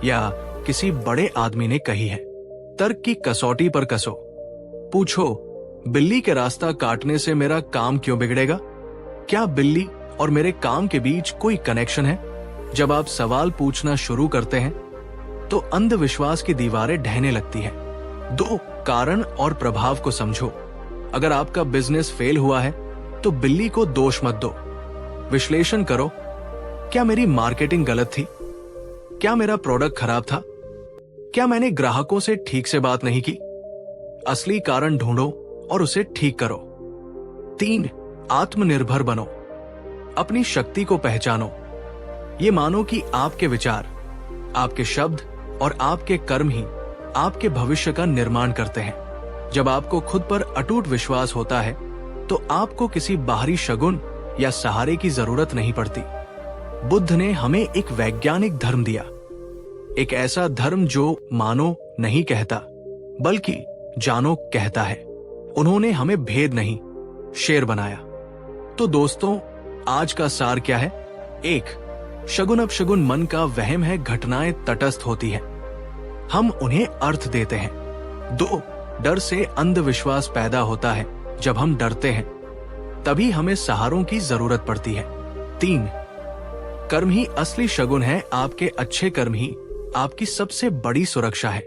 या किसी बड़े आदमी ने कही है। तर्क की कसौटी पर कसो। पूछो, बिल्ली के रास्ता काटने से मेरा काम क्यों बिगड़ेगा? क्या बिल्ली और मेरे काम के बीच कोई कनेक्शन है? जब आप सवाल पूछना शुरू करते हैं तो अंधविश्वास की दीवारें ढहने लगती हैं। 2. कारण और प्रभाव को समझो। अगर आपका बिजनेस फेल हुआ है तो बिल्ली को दोष मत दो। विश्लेषण करो, क्या मेरी मार्केटिंग गलत थी? क्या मेरा प्रोडक्ट खराब था? क्या मैंने ग्राहकों से ठीक से बात नहीं की? असली कारण ढूंढो और उसे ठीक करो। 3. आत्मनिर्भर बनो। अपनी शक्ति को पहचानो। ये मानो कि आपके विचार, आपके शब्द और आपके कर्म ही आपके भविष्य का निर्माण करते हैं। जब आपको खुद पर अटूट विश्वास होता है तो आपको किसी बाहरी शगुन या सहारे की जरूरत नहीं पड़ती। बुद्ध ने हमें एक वैज्ञानिक धर्म दिया, एक ऐसा धर्म जो मानो नहीं कहता बल्कि जानो कहता है। उन्होंने हमें भेद नहीं शेर बनाया। तो दोस्तों, आज का सार क्या है? 1. शगुन अपशगुन मन का वहम है, घटनाएं तटस्थ होती है, हम उन्हें अर्थ देते हैं। 2. डर से अंधविश्वास पैदा होता है, जब हम डरते हैं तभी हमें सहारों की जरूरत पड़ती है। 3. कर्म ही असली शगुन है, आपके अच्छे कर्म ही आपकी सबसे बड़ी सुरक्षा है।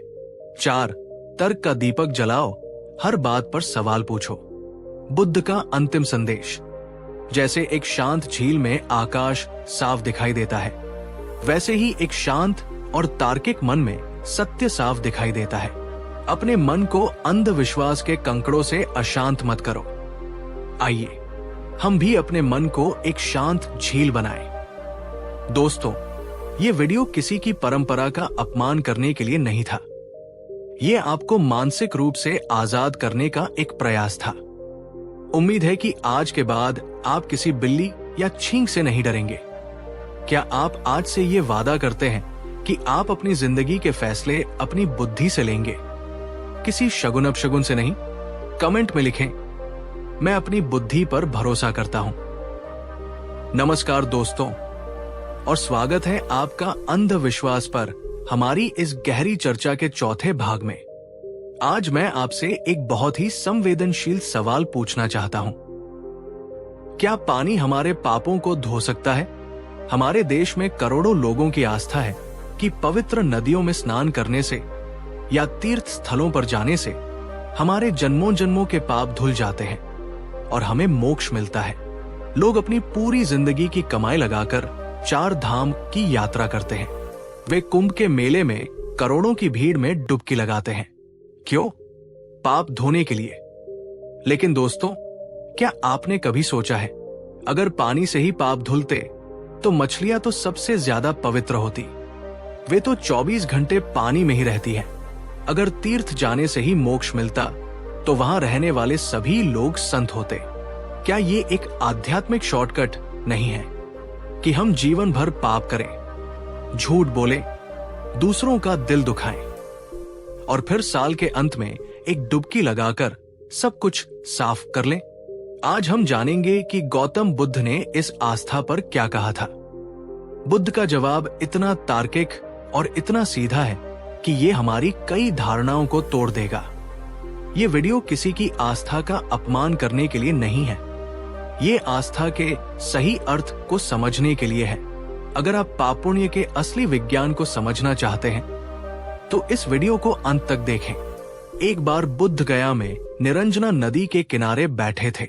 4. तर्क का दीपक जलाओ, हर बात पर सवाल पूछो। बुद्ध का अंतिम संदेश, जैसे एक शांत झील में आकाश साफ दिखाई देता है, वैसे ही एक शांत और तार्किक मन में सत्य साफ दिखाई देता है। अपने मन को अंधविश्वास के कंकड़ों से अशांत मत करो। आइए हम भी अपने मन को एक शांत झील बनाएं। दोस्तों, ये वीडियो किसी की परंपरा का अपमान करने के लिए नहीं था। ये आपको मानसिक रूप से आजाद करने का एक प्रयास था। उम्मीद है कि आज के बाद आप किसी बिल्ली या छींक से नहीं डरेंगे। क्या आप आज से ये वादा करते हैं कि आप अपनी जिंदगी के फैसले अपनी बुद्धि से लेंगे, किसी शगुन अपशगुन से नहीं? कमेंट में लिखें, मैं अपनी बुद्धि पर भरोसा करता हूं। नमस्कार दोस्तों, और स्वागत है आपका अंधविश्वास पर हमारी इस गहरी चर्चा के चौथे भाग में। आज मैं आपसे एक बहुत ही संवेदनशील सवाल पूछना चाहता हूं। क्या पानी हमारे पापों को धो सकता है? हमारे देश में करोड़ों लोगों की आस्था है कि पवित्र नदियों में स्नान करने से या तीर्थ स्थलों पर जाने से हमारे जन्मों जन्मों के पाप धुल जाते हैं और हमें मोक्ष मिलता है। लोग अपनी पूरी जिंदगी की कमाई लगाकर 4 धाम की यात्रा करते हैं। वे कुंभ के मेले में करोड़ों की भीड़ में डुबकी लगाते हैं। क्यों? पाप धोने के लिए। लेकिन दोस्तों, क्या आपने कभी सोचा है, अगर पानी से ही पाप धुलते तो मछलियां तो सबसे ज्यादा पवित्र होती। वे तो 24 घंटे पानी में ही रहती हैं। अगर तीर्थ जाने से ही मोक्ष मिलता तो वहां रहने वाले सभी लोग संत होते। क्या ये एक आध्यात्मिक शॉर्टकट नहीं है कि हम जीवन भर पाप करें, झूठ बोले, दूसरों का दिल दुखाएं और फिर साल के अंत में एक डुबकी लगाकर सब कुछ साफ कर लें? आज हम जानेंगे कि गौतम बुद्ध ने इस आस्था पर क्या कहा था। बुद्ध का जवाब इतना तार्किक और इतना सीधा है कि ये हमारी कई धारणाओं को तोड़ देगा। ये वीडियो किसी की आस्था का अपमान करने के लिए नहीं है, ये आस्था के सही अर्थ को समझने के लिए है। अगर आप पाप पुण्य के असली विज्ञान को समझना चाहते हैं तो इस वीडियो को अंत तक देखें। एक बार बुद्ध गया में निरंजना नदी के किनारे बैठे थे।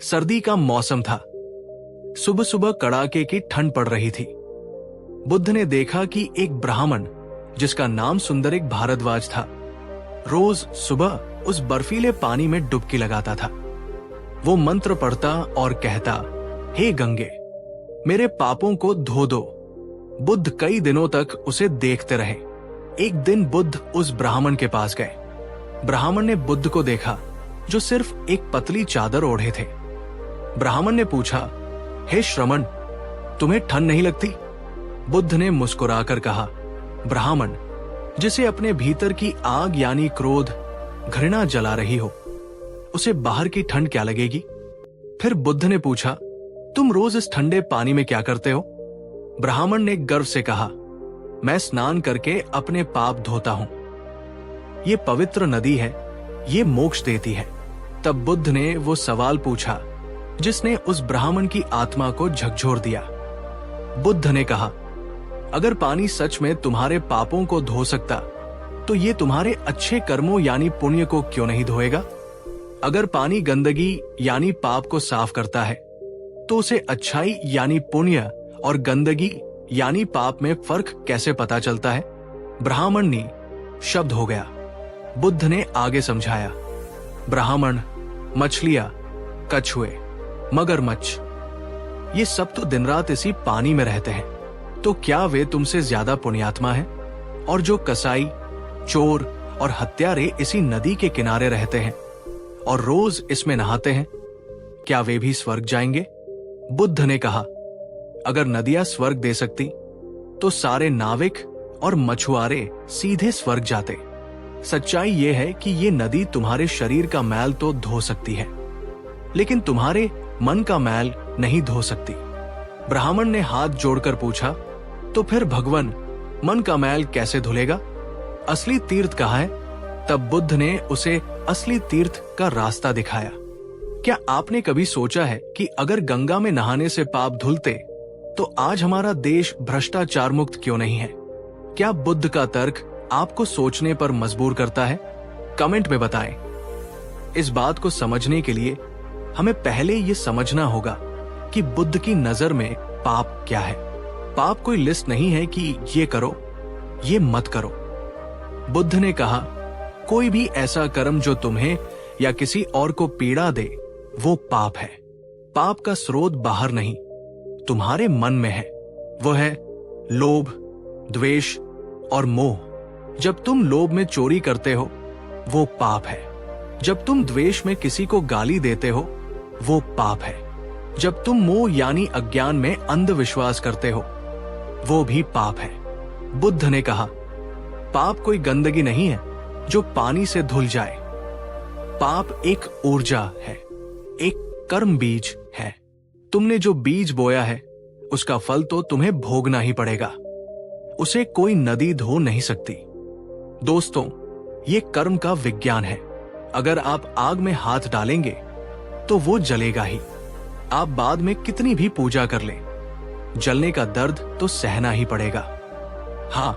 सर्दी का मौसम था। सुबह सुबह कड़ाके की ठंड पड़ रही थी। बुद्ध ने देखा कि एक ब्राह्मण, जिसका नाम सुंदरिक भारद्वाज था, रोज सुबह उस बर्फीले पानी में डुबकी लगाता था। वो मंत्र पढ़ता और कहता, हे गंगे, मेरे पापों को धो दो। बुद्ध कई दिनों तक उसे देखते रहे। एक दिन बुद्ध उस ब्राह्मण के पास गए। ब्राह्मण ने बुद्ध को देखा, जो सिर्फ एक पतली चादर ओढ़े थे। ब्राह्मण ने पूछा, हे श्रमण, तुम्हें ठंड नहीं लगती? बुद्ध ने मुस्कुराकर कहा, ब्राह्मण, जिसे अपने भीतर की आग यानी क्रोध, घृणा जला रही हो, उसे बाहर की ठंड क्या लगेगी? फिर बुद्ध ने पूछा, तुम रोज इस ठंडे पानी में क्या करते हो? ब्राह्मण ने गर्व से कहा, मैं स्नान करके अपने पाप धोता हूं। ये पवित्र नदी है, ये मोक्ष देती है। तब बुद्ध ने वो सवाल पूछा जिसने उस ब्राह्मण की आत्मा को झकझोर दिया। बुद्ध ने कहा, अगर पानी सच में तुम्हारे पापों को धो सकता तो ये तुम्हारे अच्छे कर्मों यानी पुण्य को क्यों नहीं धोएगा? अगर पानी गंदगी यानी पाप को साफ करता है तो उसे अच्छाई यानी पुण्य और गंदगी यानी पाप में फर्क कैसे पता चलता है? ब्राह्मण निशब्द हो गया। बुद्ध ने आगे समझाया, ब्राह्मण, मछलियां, कछुए, मगरमच्छ, ये सब तो दिन रात इसी पानी में रहते हैं, तो क्या वे तुमसे ज्यादा पुण्यात्मा हैं? और जो कसाई, चोर और हत्यारे इसी नदी के किनारे रहते हैं और रोज इसमें नहाते हैं, क्या वे भी स्वर्ग जाएंगे? बुद्ध ने कहा, अगर नदियां स्वर्ग दे सकती तो सारे नाविक और मछुआरे सीधे स्वर्ग जाते। सच्चाई यह है कि ये नदी तुम्हारे शरीर का मैल तो धो सकती है, लेकिन तुम्हारे मन का मैल नहीं धो सकती। ब्राह्मण ने हाथ जोड़कर पूछा, तो फिर भगवान मन का मैल कैसे धुलेगा? असली तीर्थ कहाँ है? तब बुद्ध ने उसे असली तीर्थ का रास्ता दिखाया। क्या आपने कभी सोचा है कि अगर गंगा में नहाने से पाप धुलते तो आज हमारा देश भ्रष्टाचार मुक्त क्यों नहीं है? क्या बुद्ध का तर्क आपको सोचने पर मजबूर करता है? कमेंट में बताएं। इस बात को समझने के लिए हमें पहले ये समझना होगा कि बुद्ध की नजर में पाप क्या है। पाप कोई लिस्ट नहीं है कि ये करो, ये मत करो। बुद्ध ने कहा, कोई भी ऐसा कर्म जो तुम्हें या किसी और को पीड़ा दे वो पाप है। पाप का स्रोत बाहर नहीं, तुम्हारे मन में है। वो है लोभ, द्वेष और मोह। जब तुम लोभ में चोरी करते हो वो पाप है। जब तुम द्वेष में किसी को गाली देते हो वो पाप है। जब तुम मोह यानी अज्ञान में अंधविश्वास करते हो वो भी पाप है। बुद्ध ने कहा, पाप कोई गंदगी नहीं है जो पानी से धुल जाए। पाप एक ऊर्जा है, एक कर्म बीज है। तुमने जो बीज बोया है उसका फल तो तुम्हें भोगना ही पड़ेगा। उसे कोई नदी धो नहीं सकती। दोस्तों, ये कर्म का विज्ञान है। अगर आप आग में हाथ डालेंगे तो वो जलेगा ही। आप बाद में कितनी भी पूजा कर लें, जलने का दर्द तो सहना ही पड़ेगा। हाँ,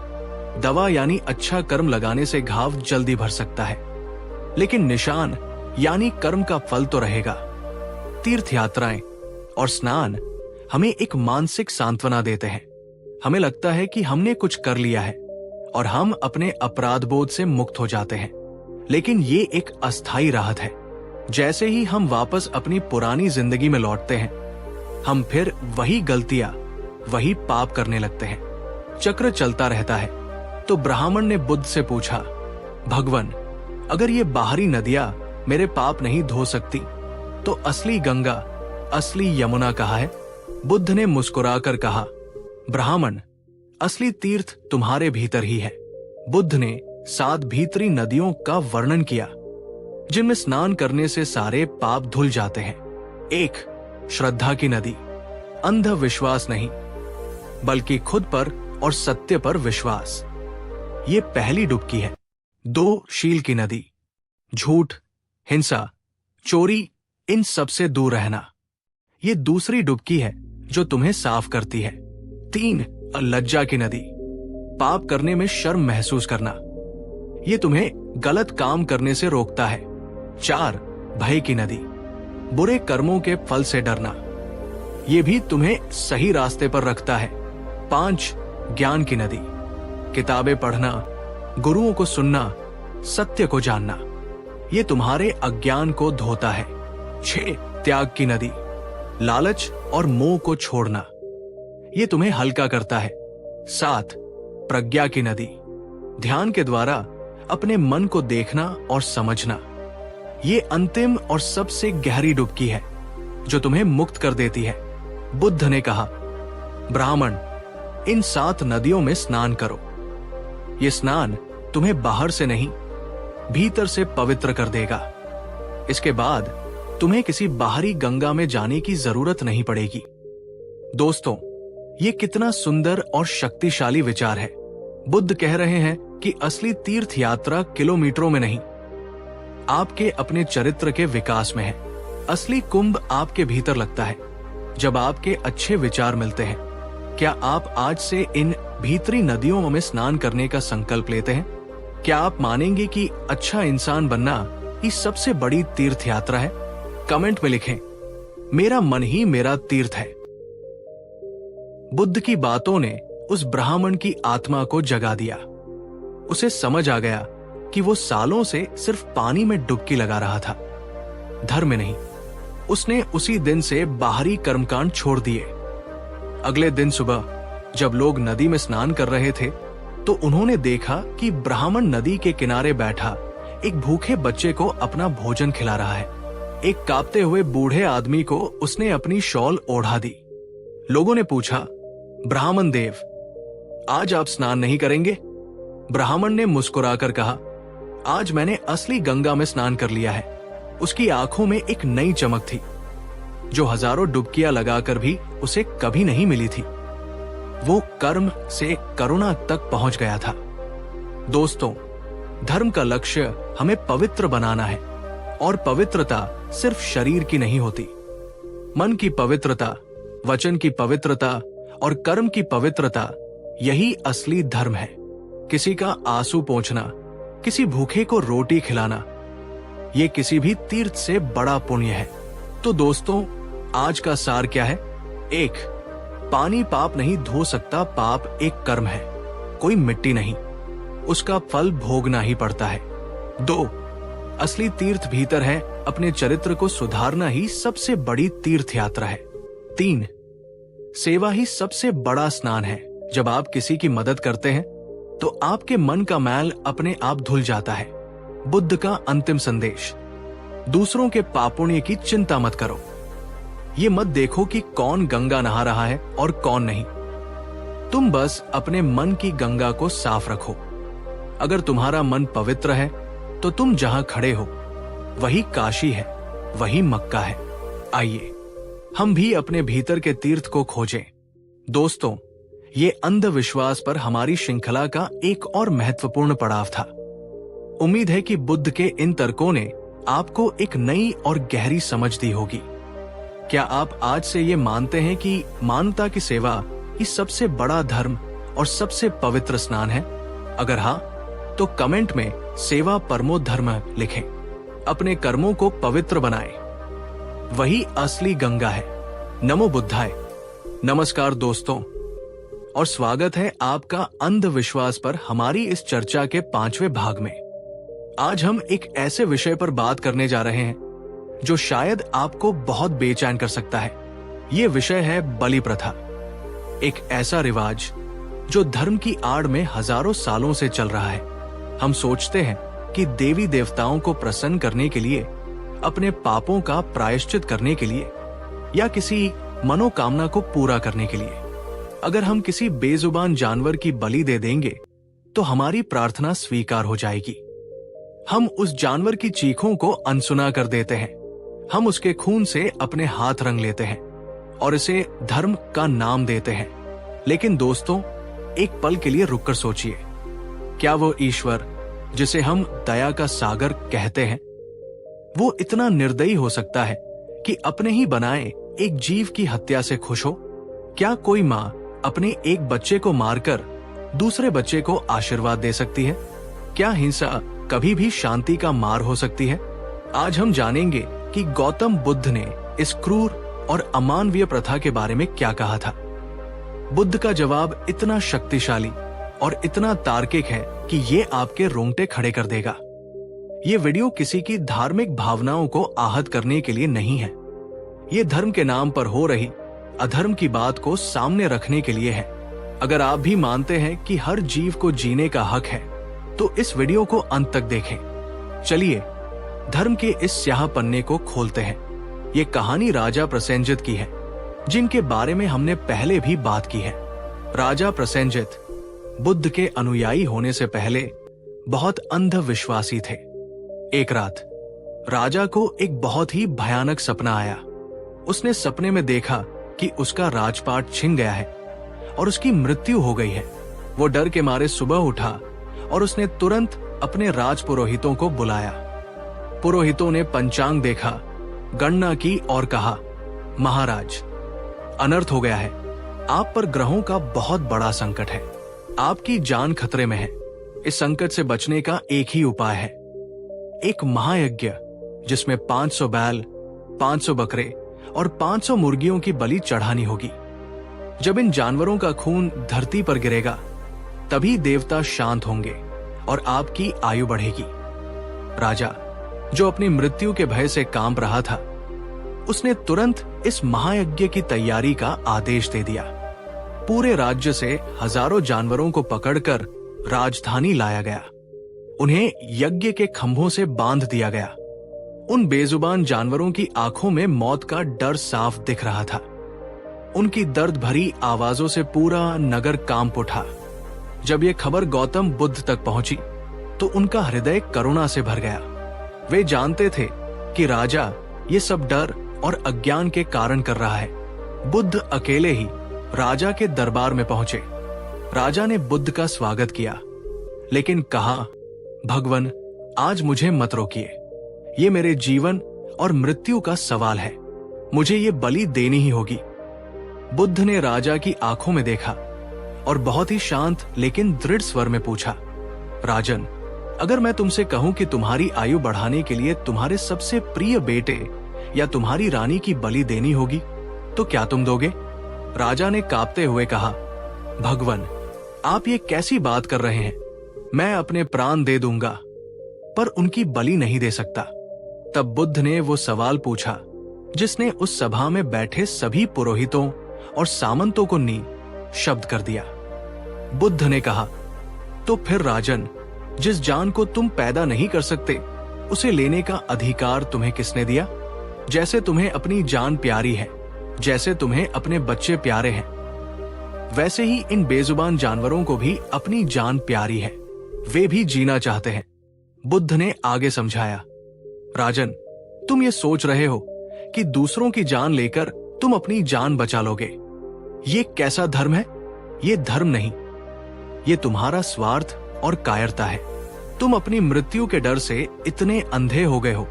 दवा यानी अच्छा कर्म लगाने से घाव जल्दी भर सकता है, लेकिन निशान यानी कर्म का फल तो रहेगा। तीर्थ यात्राएं और स्नान हमें एक मानसिक सांत्वना देते हैं। हमें लगता है कि हमने कुछ कर लिया है और हम अपने अपराध बोध से मुक्त हो जाते हैं, लेकिन ये एक अस्थायी राहत है। जैसे ही हम वापस अपनी पुरानी जिंदगी में लौटते हैं, हम फिर वही गलतियां, वही पाप करने लगते हैं। चक्र चलता रहता है। तो ब्राह्मण ने बुद्ध से पूछा, भगवान, अगर ये बाहरी नदियां मेरे पाप नहीं धो सकती तो असली गंगा, असली यमुना कहाँ है? बुद्ध ने मुस्कुराकर कहा, ब्राह्मण, असली तीर्थ तुम्हारे भीतर ही है। बुद्ध ने 7 भीतरी नदियों का वर्णन किया जिनमें स्नान करने से सारे पाप धुल जाते हैं। 1. श्रद्धा की नदी। अंध विश्वास नहीं, बल्कि खुद पर और सत्य पर विश्वास, ये पहली डुबकी है। 2. शील की नदी। झूठ, हिंसा, चोरी, इन सब से दूर रहना, ये दूसरी डुबकी है जो तुम्हें साफ करती है। 3. लज्जा की नदी। पाप करने में शर्म महसूस करना, ये तुम्हें गलत काम करने से रोकता है। 4. भय की नदी। बुरे कर्मों के फल से डरना, ये भी तुम्हें सही रास्ते पर रखता है। 5. ज्ञान की नदी। किताबें पढ़ना, गुरुओं को सुनना, सत्य को जानना, ये तुम्हारे अज्ञान को धोता है। 6. त्याग की नदी। लालच और मोह को छोड़ना, ये तुम्हें हल्का करता है। 7. प्रज्ञा की नदी। ध्यान के द्वारा अपने मन को देखना और समझना, ये अंतिम और सबसे गहरी डुबकी है जो तुम्हें मुक्त कर देती है। बुद्ध ने कहा, ब्राह्मण, इन 7 नदियों में स्नान करो। ये स्नान तुम्हें बाहर से नहीं, भीतर से पवित्र कर देगा। इसके बाद तुम्हें किसी बाहरी गंगा में जाने की जरूरत नहीं पड़ेगी। दोस्तों, ये कितना सुंदर और शक्तिशाली विचार है। बुद्ध कह रहे हैं कि असली तीर्थ यात्रा किलोमीटरों में नहीं, आपके अपने चरित्र के विकास में है। असली कुंभ आपके भीतर लगता है जब आपके अच्छे विचार मिलते हैं। क्या आप आज से इन भीतरी नदियों में स्नान करने का संकल्प लेते हैं? क्या आप मानेंगे कि अच्छा इंसान बनना ही सबसे बड़ी तीर्थ यात्रा है? कमेंट में लिखें, मेरा मन ही मेरा तीर्थ है। बुद्ध की बातों ने उस ब्राह्मण की आत्मा को जगा दिया। उसे समझ आ गया कि वो सालों से सिर्फ पानी में डुबकी लगा रहा था, धर्म में नहीं। उसने उसी दिन से बाहरी कर्मकांड छोड़ दिए। अगले दिन सुबह जब लोग नदी में स्नान कर रहे थे तो उन्होंने देखा कि ब्राह्मण नदी के किनारे बैठा एक भूखे बच्चे को अपना भोजन खिला रहा है। एक कांपते हुए बूढ़े आदमी को उसने अपनी शॉल ओढ़ा दी। लोगों ने पूछा, ब्राह्मण देव, आज आप स्नान नहीं करेंगे? ब्राह्मण ने मुस्कुराकर कहा, आज मैंने असली गंगा में स्नान कर लिया है। उसकी आंखों में एक नई चमक थी। जो हजारों डुबकियां लगाकर भी उसे कभी नहीं मिली थी। वो कर्म से करुणा तक पहुंच गया था। दोस्तों, धर्म का लक्ष्य हमें पवित्र बनाना है, और पवित्रता सिर्फ शरीर की नहीं होती। मन की पवित्रता, वचन की पवित्रता और कर्म की पवित्रता, यही असली धर्म है। किसी का आंसू पोंछना, किसी भूखे को रोटी खिलाना, ये किसी भी तीर्थ से बड़ा पुण्य है। तो दोस्तों, आज का सार क्या है? 1. पानी पाप नहीं धो सकता, पाप एक कर्म है, कोई मिट्टी नहीं, उसका फल भोगना ही पड़ता है। 2. असली तीर्थ भीतर है, अपने चरित्र को सुधारना ही सबसे बड़ी तीर्थ यात्रा है। 3. सेवा ही सबसे बड़ा स्नान है। जब आप किसी की मदद करते हैं तो आपके मन का मैल अपने आप धुल जाता है। बुद्ध का अंतिम संदेश: दूसरों के पापुण्य की चिंता मत करो। ये मत देखो कि कौन गंगा नहा रहा है और कौन नहीं। तुम बस अपने मन की गंगा को साफ रखो। अगर तुम्हारा मन पवित्र है तो तुम जहां खड़े हो वही काशी है, वही मक्का है। आइए हम भी अपने भीतर के तीर्थ को खोजें। दोस्तों, ये अंधविश्वास पर हमारी श्रृंखला का एक और महत्वपूर्ण पड़ाव था। उम्मीद है कि बुद्ध के इन तर्कों ने आपको एक नई और गहरी समझ दी होगी। क्या आप आज से ये मानते हैं कि मानवता की सेवा ही सबसे बड़ा धर्म और सबसे पवित्र स्नान है? अगर हाँ, तो कमेंट में सेवा परमो धर्म लिखें। अपने कर्मों को पवित्र बनाएं, वही असली गंगा है। नमो बुद्धाय। नमस्कार दोस्तों, और स्वागत है आपका अंधविश्वास पर हमारी इस चर्चा के 5वें भाग में। आज हम एक ऐसे विषय पर बात करने जा रहे हैं जो शायद आपको बहुत बेचैन कर सकता है। ये विषय है बलि प्रथा, एक ऐसा रिवाज जो धर्म की आड़ में हजारों सालों से चल रहा है। हम सोचते हैं कि देवी देवताओं को प्रसन्न करने के लिए, अपने पापों का प्रायश्चित करने के लिए, या किसी मनोकामना को पूरा करने के लिए अगर हम किसी बेजुबान जानवर की बलि दे देंगे तो हमारी प्रार्थना स्वीकार हो जाएगी। हम उस जानवर की चीखों को अनसुना कर देते हैं। हम उसके खून से अपने हाथ रंग लेते हैं और इसे धर्म का नाम देते हैं। लेकिन दोस्तों, एक पल के लिए रुककर सोचिए, क्या वो ईश्वर जिसे हम दया का सागर कहते हैं, वो इतना निर्दयी हो सकता है कि अपने ही बनाए एक जीव की हत्या से खुश हो? क्या कोई माँ अपने एक बच्चे को मारकर दूसरे बच्चे को आशीर्वाद दे सकती है? क्या हिंसा कभी भी शांति का मार्ग हो सकती है? आज हम जानेंगे कि गौतम बुद्ध ने इस क्रूर और अमानवीय प्रथा के बारे में क्या कहा था। बुद्ध का जवाब इतना शक्तिशाली और इतना तार्किक है कि ये आपके रोंगटे खड़े कर देगा। ये वीडियो किसी की धार्मिक भावनाओं को आहत करने के लिए नहीं है। ये धर्म के नाम पर हो रही अधर्म की बात को सामने रखने के लिए है। अगर आप भी मानते हैं कि हर जीव को जीने का हक है तो इस वीडियो को अंत तक देखें। चलिए धर्म के इस स्याह पन्ने को खोलते हैं। ये कहानी राजा प्रसेनजित की है, जिनके बारे में हमने पहले भी बात की है। राजा प्रसेनजित बुद्ध के अनुयायी होने से पहले बहुत अंधविश्वासी थे। एक रात राजा को एक बहुत ही भयानक सपना आया। उसने सपने में देखा कि उसका राजपाट छिन गया है और उसकी मृत्यु हो गई है। वो डर के मारे सुबह उठा और उसने तुरंत अपने राजपुरोहितों को बुलाया। पुरोहितों ने पंचांग देखा, गणना की और कहा, महाराज, अनर्थ हो गया है। आप पर ग्रहों का बहुत बड़ा संकट है। आपकी जान खतरे में है। इस संकट से बचने का एक ही उपाय है, एक महायज्ञ जिसमें 500 बैल, 500 बकरे और 500 मुर्गियों की बलि चढ़ानी होगी। जब इन जानवरों का खून धरती पर गिरेगा तभी देवता शांत होंगे और आपकी आयु बढ़ेगी। राजा, जो अपनी मृत्यु के भय से कांप रहा था, उसने तुरंत इस महायज्ञ की तैयारी का आदेश दे दिया। पूरे राज्य से हजारों जानवरों को पकड़कर राजधानी लाया गया। उन्हें यज्ञ के खंभों से बांध दिया गया। उन बेजुबान जानवरों की आंखों में मौत का डर साफ दिख रहा था। उनकी दर्द भरी आवाजों से पूरा नगर कांप उठा। जब ये खबर गौतम बुद्ध तक पहुंची तो उनका हृदय करुणा से भर गया। वे जानते थे कि राजा ये सब डर और अज्ञान के कारण कर रहा है। बुद्ध अकेले ही राजा के दरबार में पहुंचे। राजा ने बुद्ध का स्वागत किया, लेकिन कहा, भगवन, आज मुझे मत रोकिए। ये मेरे जीवन और मृत्यु का सवाल है। मुझे ये बलि देनी ही होगी। बुद्ध ने राजा की आंखों में देखा और बहुत ही शांत लेकिन दृढ़ स्वर में पूछा, राजन, अगर मैं तुमसे कहूं कि तुम्हारी आयु बढ़ाने के लिए तुम्हारे सबसे प्रिय बेटे या तुम्हारी रानी की बलि देनी होगी, तो क्या तुम दोगे? राजा ने कांपते हुए कहा, भगवन, आप ये कैसी बात कर रहे हैं? मैं अपने प्राण दे दूंगा, पर उनकी बलि नहीं दे सकता। तब बुद्ध ने वो सवाल पूछा जिसने उस सभा में बैठे सभी पुरोहितों और सामंतों को शब्द कर दिया। बुद्ध ने कहा, तो फिर राजन, जिस जान को तुम पैदा नहीं कर सकते, उसे लेने का अधिकार तुम्हें किसने दिया? जैसे तुम्हें अपनी जान प्यारी है, जैसे तुम्हें अपने बच्चे प्यारे हैं, वैसे ही इन बेजुबान जानवरों को भी अपनी जान प्यारी है। वे भी जीना चाहते हैं। बुद्ध ने आगे समझाया, राजन, तुम ये सोच रहे हो कि दूसरों की जान लेकर तुम अपनी जान बचा लोगे। ये कैसा धर्म है? ये धर्म नहीं, ये तुम्हारा स्वार्थ और कायरता है। तुम अपनी मृत्यु के डर से इतने अंधे हो गए हो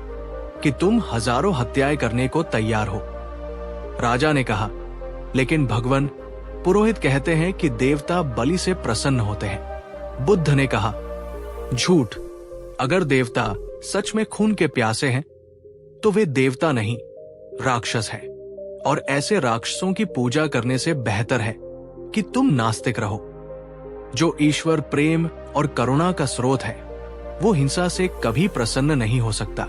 कि तुम हजारों हत्याएं करने को तैयार हो। राजा ने कहा, लेकिन भगवन, पुरोहित कहते हैं कि देवता बलि से प्रसन्न होते हैं। बुद्ध ने कहा, झूठ। अगर देवता सच में खून के प्यासे हैं, तो वे देवता नहीं, राक्षस हैं। और ऐसे राक्षसों की पूजा करने से बेहतर है कि तुम नास्तिक रहो। जो ईश्वर प्रेम और करुणा का स्रोत है, वो हिंसा से कभी प्रसन्न नहीं हो सकता।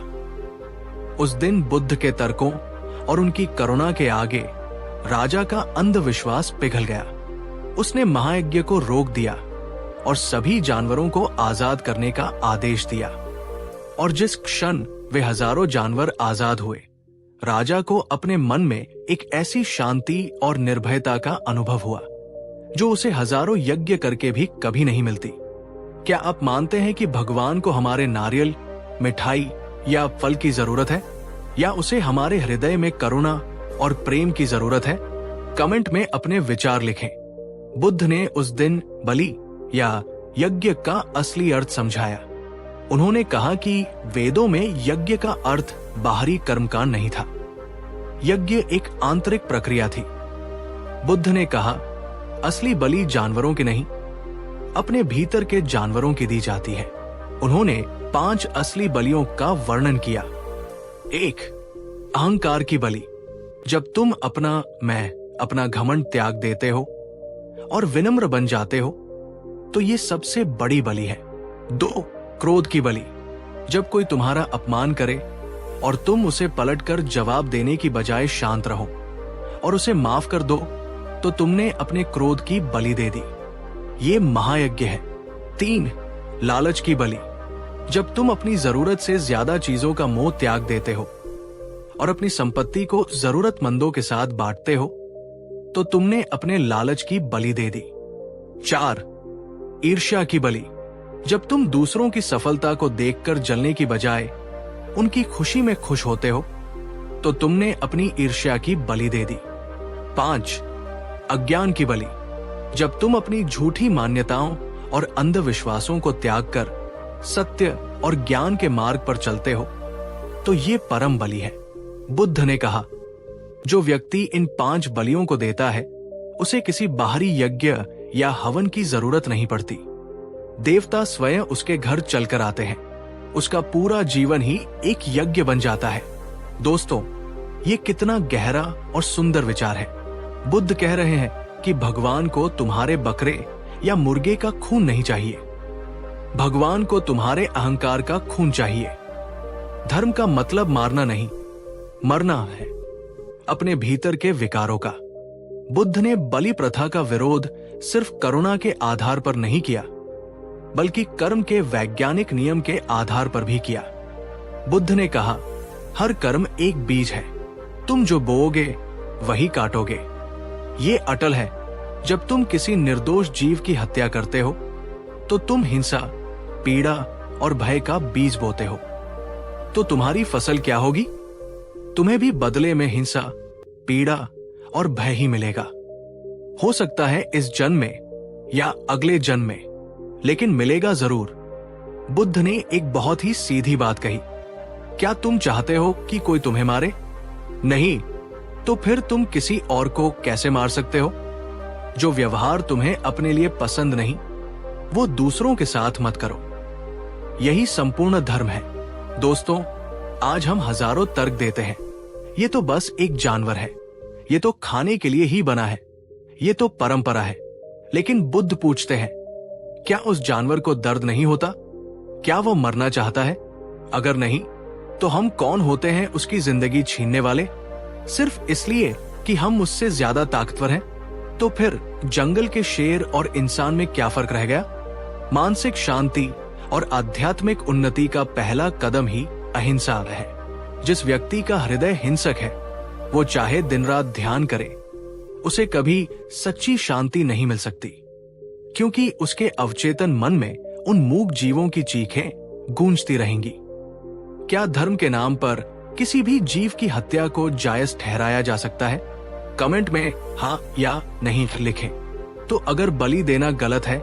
उस दिन बुद्ध के तर्कों और उनकी करुणा के आगे राजा का अंधविश्वास पिघल गया। उसने महायज्ञ को रोक दिया और सभी जानवरों को आजाद करने का आदेश दिया। और जिस क्षण वे हजारों जानवर आजाद हुए, राजा को अपने मन में एक ऐसी शांति और निर्भयता का अनुभव हुआ जो उसे हजारों यज्ञ करके भी कभी नहीं मिलती। क्या आप मानते हैं कि भगवान को हमारे नारियल, मिठाई या फल की जरूरत है, या उसे हमारे हृदय में करुणा और प्रेम की जरूरत है? कमेंट में अपने विचार लिखें। बुद्ध ने उस दिन बलि या यज्ञ का असली अर्थ समझाया। उन्होंने कहा कि वेदों में यज्ञ का अर्थ बाहरी कर्मकांड नहीं था। यज्ञ एक आंतरिक प्रक्रिया थी। बुद्ध ने कहा, असली बलि जानवरों की नहीं, अपने भीतर के जानवरों की दी जाती है। उन्होंने 5 असली बलियों का वर्णन किया। 1, अहंकार की बलि। जब तुम अपना मैं, अपना घमंड त्याग देते हो और विनम्र बन जाते हो, तो ये सबसे बड़ी बलि है। 2, क्रोध की बलि। जब कोई तुम्हारा अपमान करे और तुम उसे पलटकर जवाब देने की बजाय शांत रहो और उसे माफ कर दो, तो तुमने अपने क्रोध की बलि दे दी। ये महायज्ञ है। 3, लालच की बलि। जब तुम अपनी जरूरत से ज्यादा चीजों का मोह त्याग देते हो और अपनी संपत्ति को जरूरतमंदों के साथ बांटते हो, तो तुमने अपने लालच की बलि दे दी। 4, ईर्ष्या की बलि। जब तुम दूसरों की सफलता को देखकर जलने की बजाय उनकी खुशी में खुश होते हो, तो तुमने अपनी ईर्ष्या की बलि दे दी। 5, अज्ञान की बलि। जब तुम अपनी झूठी मान्यताओं और अंधविश्वासों को त्याग कर सत्य और ज्ञान के मार्ग पर चलते हो, तो ये परम बलि है। बुद्ध ने कहा, जो व्यक्ति इन 5 बलियों को देता है, उसे किसी बाहरी यज्ञ या हवन की जरूरत नहीं पड़ती। देवता स्वयं उसके घर चलकर आते हैं। उसका पूरा जीवन ही एक यज्ञ बन जाता है। दोस्तों, ये कितना गहरा और सुंदर विचार है। बुद्ध कह रहे हैं कि भगवान को तुम्हारे बकरे या मुर्गे का खून नहीं चाहिए। भगवान को तुम्हारे अहंकार का खून चाहिए। धर्म का मतलब मारना नहीं, मरना है अपने भीतर के विकारों का। बुद्ध ने बलि प्रथा का विरोध सिर्फ करुणा के आधार पर नहीं किया, बल्कि कर्म के वैज्ञानिक नियम के आधार पर भी किया। बुद्ध ने कहा, हर कर्म एक बीज है, तुम जो बोओगे वही काटोगे। ये अटल है। जब तुम किसी निर्दोष जीव की हत्या करते हो, तो तुम हिंसा, पीड़ा और भय का बीज बोते हो। तो तुम्हारी फसल क्या होगी? तुम्हें भी बदले में हिंसा, पीड़ा और भय ही मिलेगा। हो सकता है इस जन्म में या अगले जन्म में, लेकिन मिलेगा जरूर। बुद्ध ने एक बहुत ही सीधी बात कही। क्या तुम चाहते हो कि कोई तुम्हें मारे? नहीं, तो फिर तुम किसी और को कैसे मार सकते हो? जो व्यवहार तुम्हें अपने लिए पसंद नहीं, वो दूसरों के साथ मत करो। यही संपूर्ण धर्म है। दोस्तों, आज हम हजारों तर्क देते हैं, ये तो बस एक जानवर है, ये तो खाने के लिए ही बना है, ये तो परंपरा है। लेकिन बुद्ध पूछते हैं, क्या उस जानवर को दर्द नहीं होता? क्या वो मरना चाहता है? अगर नहीं, तो हम कौन होते हैं उसकी जिंदगी छीनने वाले? सिर्फ इसलिए कि हम उससे ज्यादा ताकतवर हैं? तो फिर जंगल के शेर और इंसान में क्या फर्क रह गया? मानसिक शांति और आध्यात्मिक उन्नति का पहला कदम ही अहिंसा है। जिस व्यक्ति का हृदय हिंसक है, वो चाहे दिन रात ध्यान करे, उसे कभी सच्ची शांति नहीं मिल सकती, क्योंकि उसके अवचेतन मन में उन मूक जीवों की चीखें गूंजती रहेंगी। क्या धर्म के नाम पर किसी भी जीव की हत्या को जायज ठहराया जा सकता है? कमेंट में हाँ या नहीं लिखें। तो अगर बलि देना गलत है,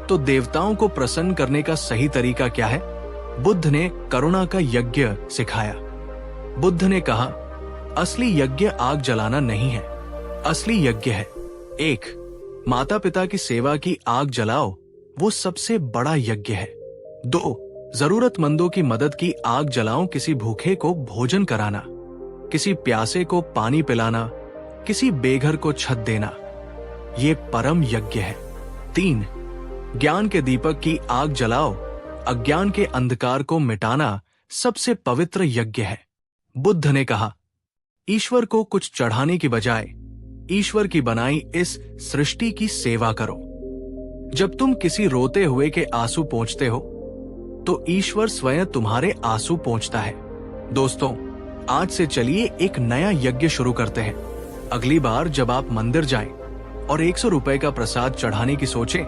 तो देवताओं को प्रसन्न करने का सही तरीका क्या है? बुद्ध ने करुणा का यज्ञ सिखाया। बुद्ध ने कहा, असली यज्ञ आग जलाना नहीं है, असली यज्ञ है 1. माता पिता की सेवा की आग जलाओ, वो सबसे बड़ा यज्ञ है। 2. जरूरतमंदों की मदद की आग जलाओ, किसी भूखे को भोजन कराना, किसी प्यासे को पानी पिलाना, किसी बेघर को छत देना, ये परम यज्ञ है। 3. ज्ञान के दीपक की आग जलाओ, अज्ञान के अंधकार को मिटाना सबसे पवित्र यज्ञ है। बुद्ध ने कहा, ईश्वर को कुछ चढ़ाने की बजाय ईश्वर की बनाई इस सृष्टि की सेवा करो। जब तुम किसी रोते हुए के आंसू पोंछते हो, तो ईश्वर स्वयं तुम्हारे आंसू पोंछता है। दोस्तों, आज से चलिए एक नया यज्ञ शुरू करते हैं। अगली बार जब आप मंदिर जाएं और 100 रुपए का प्रसाद चढ़ाने की सोचें,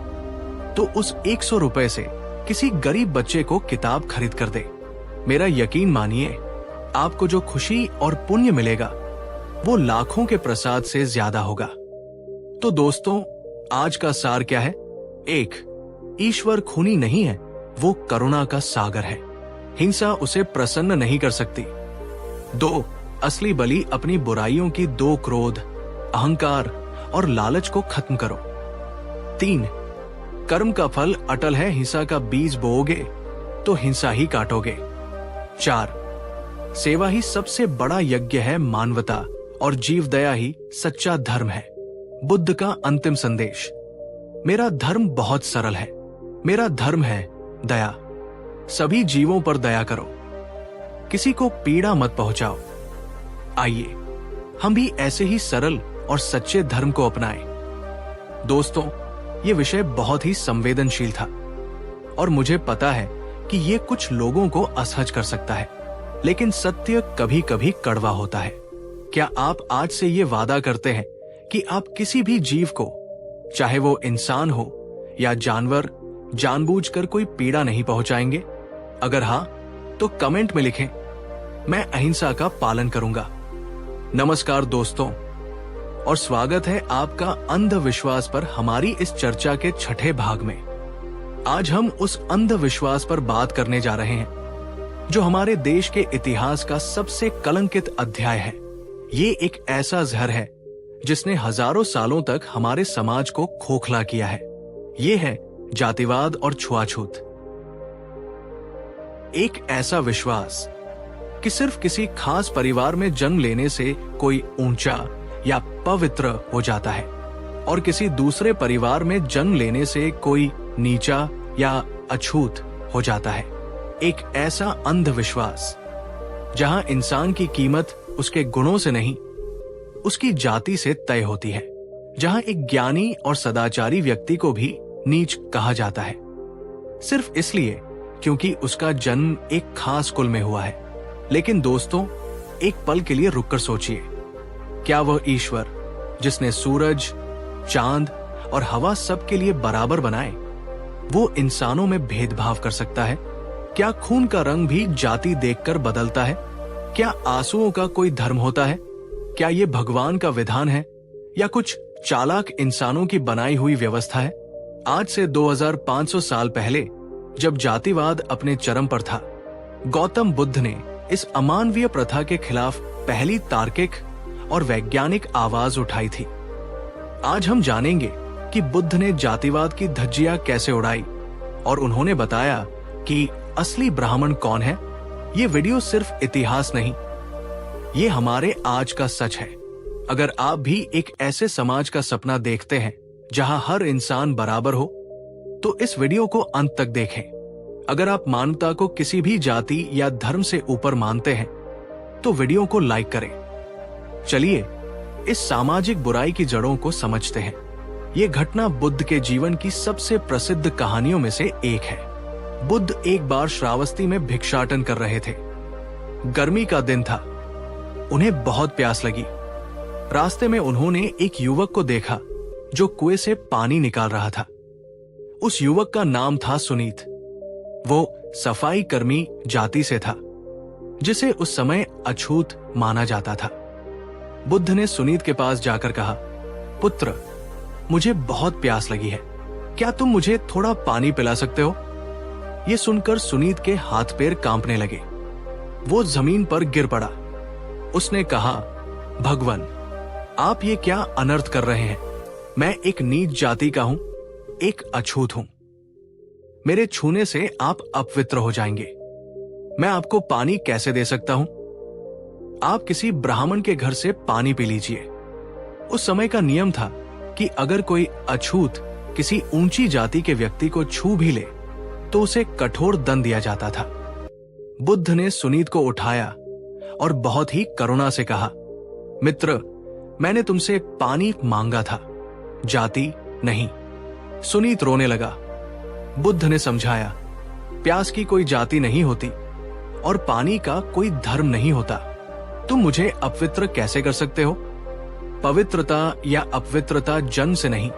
तो उस 100 रुपए से किसी गरीब बच्चे को किताब खरीद कर दे। मेरा यकीन मानिए, आपको जो खुशी और पुण्य मिलेगा, वो लाखों के प्रसाद से ज्यादा होगा। तो दोस्तों, आज का सार क्या है? 1. ईश्वर खूनी नहीं है, वो करुणा का सागर है। हिंसा उसे प्रसन्न नहीं कर सकती। 2. असली बलि अपनी बुराइयों की 2 क्रोध, अहंकार और लालच को खत्म करो। 3. कर्म का फल अटल है, हिंसा का बीज बोओगे तो हिंसा ही काटोगे। 4. सेवा ही सबसे बड़ा यज्ञ है, मानवता और जीव दया ही सच्चा धर्म है। बुद्ध का अंतिम संदेश, मेरा धर्म बहुत सरल है, मेरा धर्म है दया। सभी जीवों पर दया करो, किसी को पीड़ा मत पहुंचाओ। आइए हम भी ऐसे ही सरल और सच्चे धर्म को अपनाएं। दोस्तों, ये विषय बहुत ही संवेदनशील था और मुझे पता है कि ये कुछ लोगों को असहज कर सकता है, लेकिन सत्य कभी कभी कड़वा होता है। क्या आप आज से ये वादा करते हैं कि आप किसी भी जीव को, चाहे वो इंसान हो या जानवर, जानबूझकर कोई पीड़ा नहीं पहुंचाएंगे? अगर हाँ, तो कमेंट में लिखें, मैं अहिंसा का पालन करूंगा। नमस्कार दोस्तों, और स्वागत है आपका अंधविश्वास पर हमारी इस चर्चा के 6ठे भाग में। आज हम उस अंधविश्वास पर बात करने जा रहे हैं जो हमारे देश के इतिहास का सबसे कलंकित अध्याय है। ये एक ऐसा जहर है जिसने हजारों सालों तक हमारे समाज को खोखला किया है। ये है जातिवाद और छुआछूत। एक ऐसा विश्वास कि सिर्फ किसी खास परिवार में जन्म लेने से कोई ऊंचा या पवित्र हो जाता है और किसी दूसरे परिवार में जन्म लेने से कोई नीचा या अछूत हो जाता है। एक ऐसा अंधविश्वास जहां इंसान की कीमत उसके गुणों से नहीं, उसकी जाति से तय होती है। जहां एक ज्ञानी और सदाचारी व्यक्ति को भी नीच कहा जाता है, सिर्फ इसलिए क्योंकि उसका जन्म एक खास कुल में हुआ है। लेकिन दोस्तों, एक पल के लिए रुककर सोचिए, क्या वह ईश्वर जिसने सूरज, चांद और हवा सबके लिए बराबर बनाए, वो इंसानों में भेदभाव कर सकता है? क्या खून का रंग भी जाति देखकर बदलता है? क्या आंसुओं का कोई धर्म होता है? क्या ये भगवान का विधान है या कुछ चालाक इंसानों की बनाई हुई व्यवस्था है? आज से 2500 साल पहले जब जातिवाद अपने चरम पर था, गौतम बुद्ध ने इस अमानवीय प्रथा के खिलाफ पहली तार्किक और वैज्ञानिक आवाज उठाई थी। आज हम जानेंगे कि बुद्ध ने जातिवाद की धज्जियां कैसे उड़ाई और उन्होंने बताया कि असली ब्राह्मण कौन है। ये वीडियो सिर्फ इतिहास नहीं, ये हमारे आज का सच है। अगर आप भी एक ऐसे समाज का सपना देखते हैं जहां हर इंसान बराबर हो, तो इस वीडियो को अंत तक देखें। अगर आप मानवता को किसी भी जाति या धर्म से ऊपर मानते हैं, तो वीडियो को लाइक करें। चलिए इस सामाजिक बुराई की जड़ों को समझते हैं। ये घटना बुद्ध के जीवन की सबसे प्रसिद्ध कहानियों में से एक है। बुद्ध एक बार श्रावस्ती में भिक्षाटन कर रहे थे। गर्मी का दिन था, उन्हें बहुत प्यास लगी। रास्ते में उन्होंने एक युवक को देखा जो कुएं से पानी निकाल रहा था। उस युवक का नाम था सुनीत। वो सफाई कर्मी जाति से था, जिसे उस समय अछूत माना जाता था। बुद्ध ने सुनीत के पास जाकर कहा, पुत्र, मुझे बहुत प्यास लगी है, क्या तुम मुझे थोड़ा पानी पिला सकते हो? ये सुनकर सुनीत के हाथ पैर कांपने लगे। वो जमीन पर गिर पड़ा। उसने कहा, भगवान, आप ये क्या अनर्थ कर रहे हैं? मैं एक नीच जाति का हूं, एक अछूत हूं। मेरे छूने से आप अपवित्र हो जाएंगे। मैं आपको पानी कैसे दे सकता हूं? आप किसी ब्राह्मण के घर से पानी पी लीजिए। उस समय का नियम था कि अगर कोई अछूत किसी ऊंची जाति के व्यक्ति को छू भी ले तो उसे कठोर दंड दिया जाता था। बुद्ध ने सुनीत को उठाया और बहुत ही करुणा से कहा, मित्र, मैंने तुमसे पानी मांगा था, जाति नहीं। सुनीत रोने लगा। बुद्ध ने समझाया, प्यास की कोई जाति नहीं होती और पानी का कोई धर्म नहीं होता। तुम मुझे अपवित्र कैसे कर सकते हो? पवित्रता या अपवित्रता जन्म से नहीं,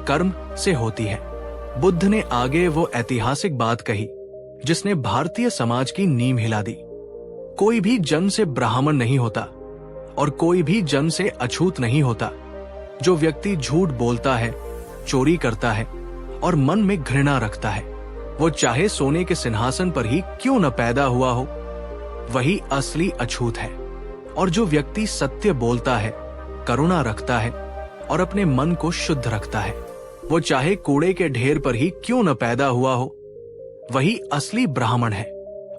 कर्म से होती है। बुद्ध ने आगे वो ऐतिहासिक बात कही जिसने भारतीय समाज की नींव हिला दी। कोई भी जन्म से ब्राह्मण नहीं होता और कोई भी जन्म से अछूत नहीं होता। जो व्यक्ति झूठ बोलता है, चोरी करता है और मन में घृणा रखता है, वो चाहे सोने के सिंहासन पर ही क्यों न पैदा हुआ हो, वही असली अछूत है। और जो व्यक्ति सत्य बोलता है, करुणा रखता है और अपने मन को शुद्ध रखता है, वो चाहे कूड़े के ढेर पर ही क्यों न पैदा हुआ हो, वही असली ब्राह्मण है।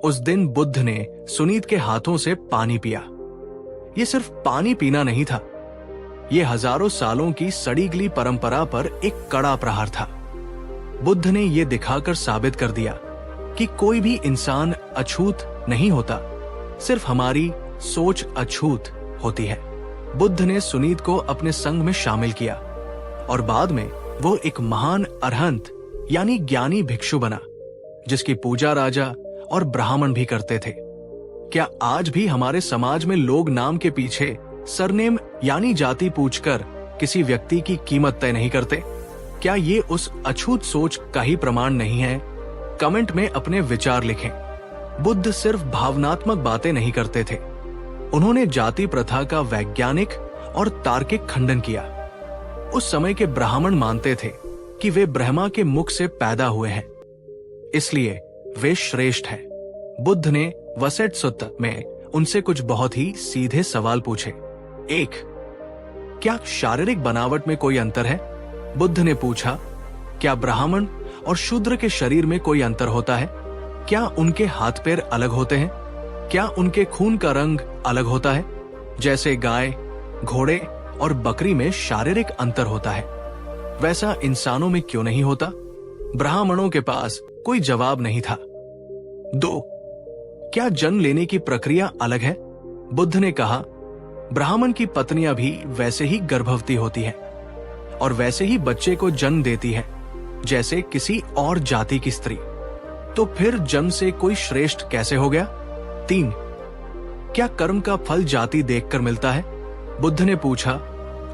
उस दिन बुद्ध ने सुनीत के हाथों से पानी पिया। ये सिर्फ पानी पीना नहीं था, ये हजारों सालों की सड़ी गली परंपरा पर एक कड़ा प्रहार था। बुद्ध ने ये दिखाकर साबित कर दिया कि कोई भी इंसान अछूत नहीं होता, सिर्फ हमारी सोच अछूत होती है। बुद्ध ने सुनीत को अपने संघ में शामिल किया और बाद में वो एक महान अरहंत यानी ज्ञानी भिक्षु बना, जिसकी पूजा राजा और ब्राह्मण भी करते थे। क्या आज भी हमारे समाज में लोग नाम के पीछे सरनेम यानी जाति पूछकर किसी व्यक्ति की कीमत तय नहीं करते? क्या ये उस अछूत सोच का ही प्रमाण नहीं है? कमेंट में अपने विचार लिखें। बुद्ध सिर्फ भावनात्मक बातें नहीं करते थे, उन्होंने जाति प्रथा का वैज्ञानिक और तार्किक खंडन किया। उस समय के ब्राह्मण मानते थे कि वे ब्रह्मा के मुख से पैदा हुए हैं, इसलिए वे श्रेष्ठ हैं। बुद्ध ने वसेट सुत्त में उनसे कुछ बहुत ही सीधे सवाल पूछे। 1. क्या शारीरिक बनावट में कोई अंतर है? बुद्ध ने पूछा, क्या ब्राह्मण और शूद्र के शरीर में कोई अंतर होता है? क्या उनके हाथ पैर अलग होते हैं? क्या उनके खून का रंग अलग होता है? जैसे गाय, घोड़े और बकरी में शारीरिक अंतर होता है, वैसा इंसानों में क्यों नहीं होता? ब्राह्मणों के पास कोई जवाब नहीं था। 2. क्या जन्म लेने की प्रक्रिया अलग है? बुद्ध ने कहा, ब्राह्मण की पत्नियां भी वैसे ही गर्भवती होती हैं और वैसे ही बच्चे को जन्म देती है जैसे किसी और जाति की स्त्री। तो फिर जन्म से कोई श्रेष्ठ कैसे हो गया? 3. क्या कर्म का फल जाति देखकर मिलता है? बुद्ध ने पूछा,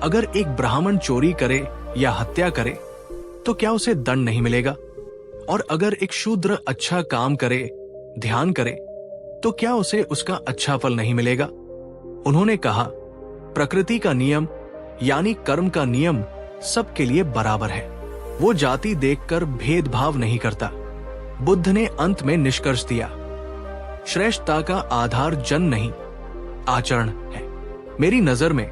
अगर एक ब्राह्मण चोरी करे या हत्या करे तो क्या उसे दंड नहीं मिलेगा? और अगर एक शूद्र अच्छा काम करे, ध्यान करे, तो क्या उसे उसका अच्छा फल नहीं मिलेगा? उन्होंने कहा, प्रकृति का नियम यानी कर्म का नियम सबके लिए बराबर है। वो जाति देखकर भेदभाव नहीं करता। बुद्ध ने अंत में निष्कर्ष दिया, श्रेष्ठता का आधार जन्म नहीं, आचरण है। मेरी नजर में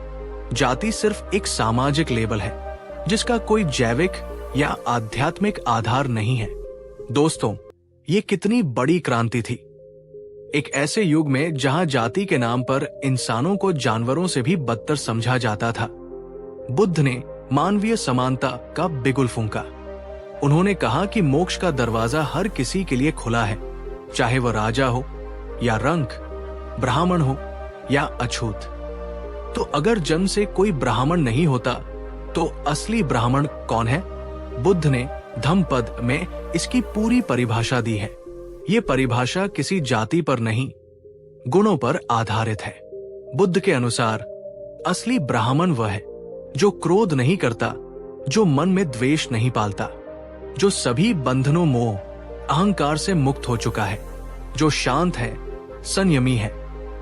जाति सिर्फ एक सामाजिक लेबल है जिसका कोई जैविक या आध्यात्मिक आधार नहीं है। दोस्तों, ये कितनी बड़ी क्रांति थी। एक ऐसे युग में जहां जाति के नाम पर इंसानों को जानवरों से भी बदतर समझा जाता था, बुद्ध ने मानवीय समानता का बिगुल फूंका। उन्होंने कहा कि मोक्ष का दरवाजा हर किसी के लिए खुला है, चाहे वह राजा हो या रंक, ब्राह्मण हो या अछूत। तो अगर जन्म से कोई ब्राह्मण नहीं होता तो असली ब्राह्मण कौन है? बुद्ध ने धम्मपद में इसकी पूरी परिभाषा दी है। ये परिभाषा किसी जाति पर नहीं, गुणों पर आधारित है। बुद्ध के अनुसार असली ब्राह्मण वह है जो क्रोध नहीं करता, जो मन में द्वेष नहीं पालता, जो सभी बंधनों मोह अहंकार से मुक्त हो चुका है, जो शांत है, संयमी है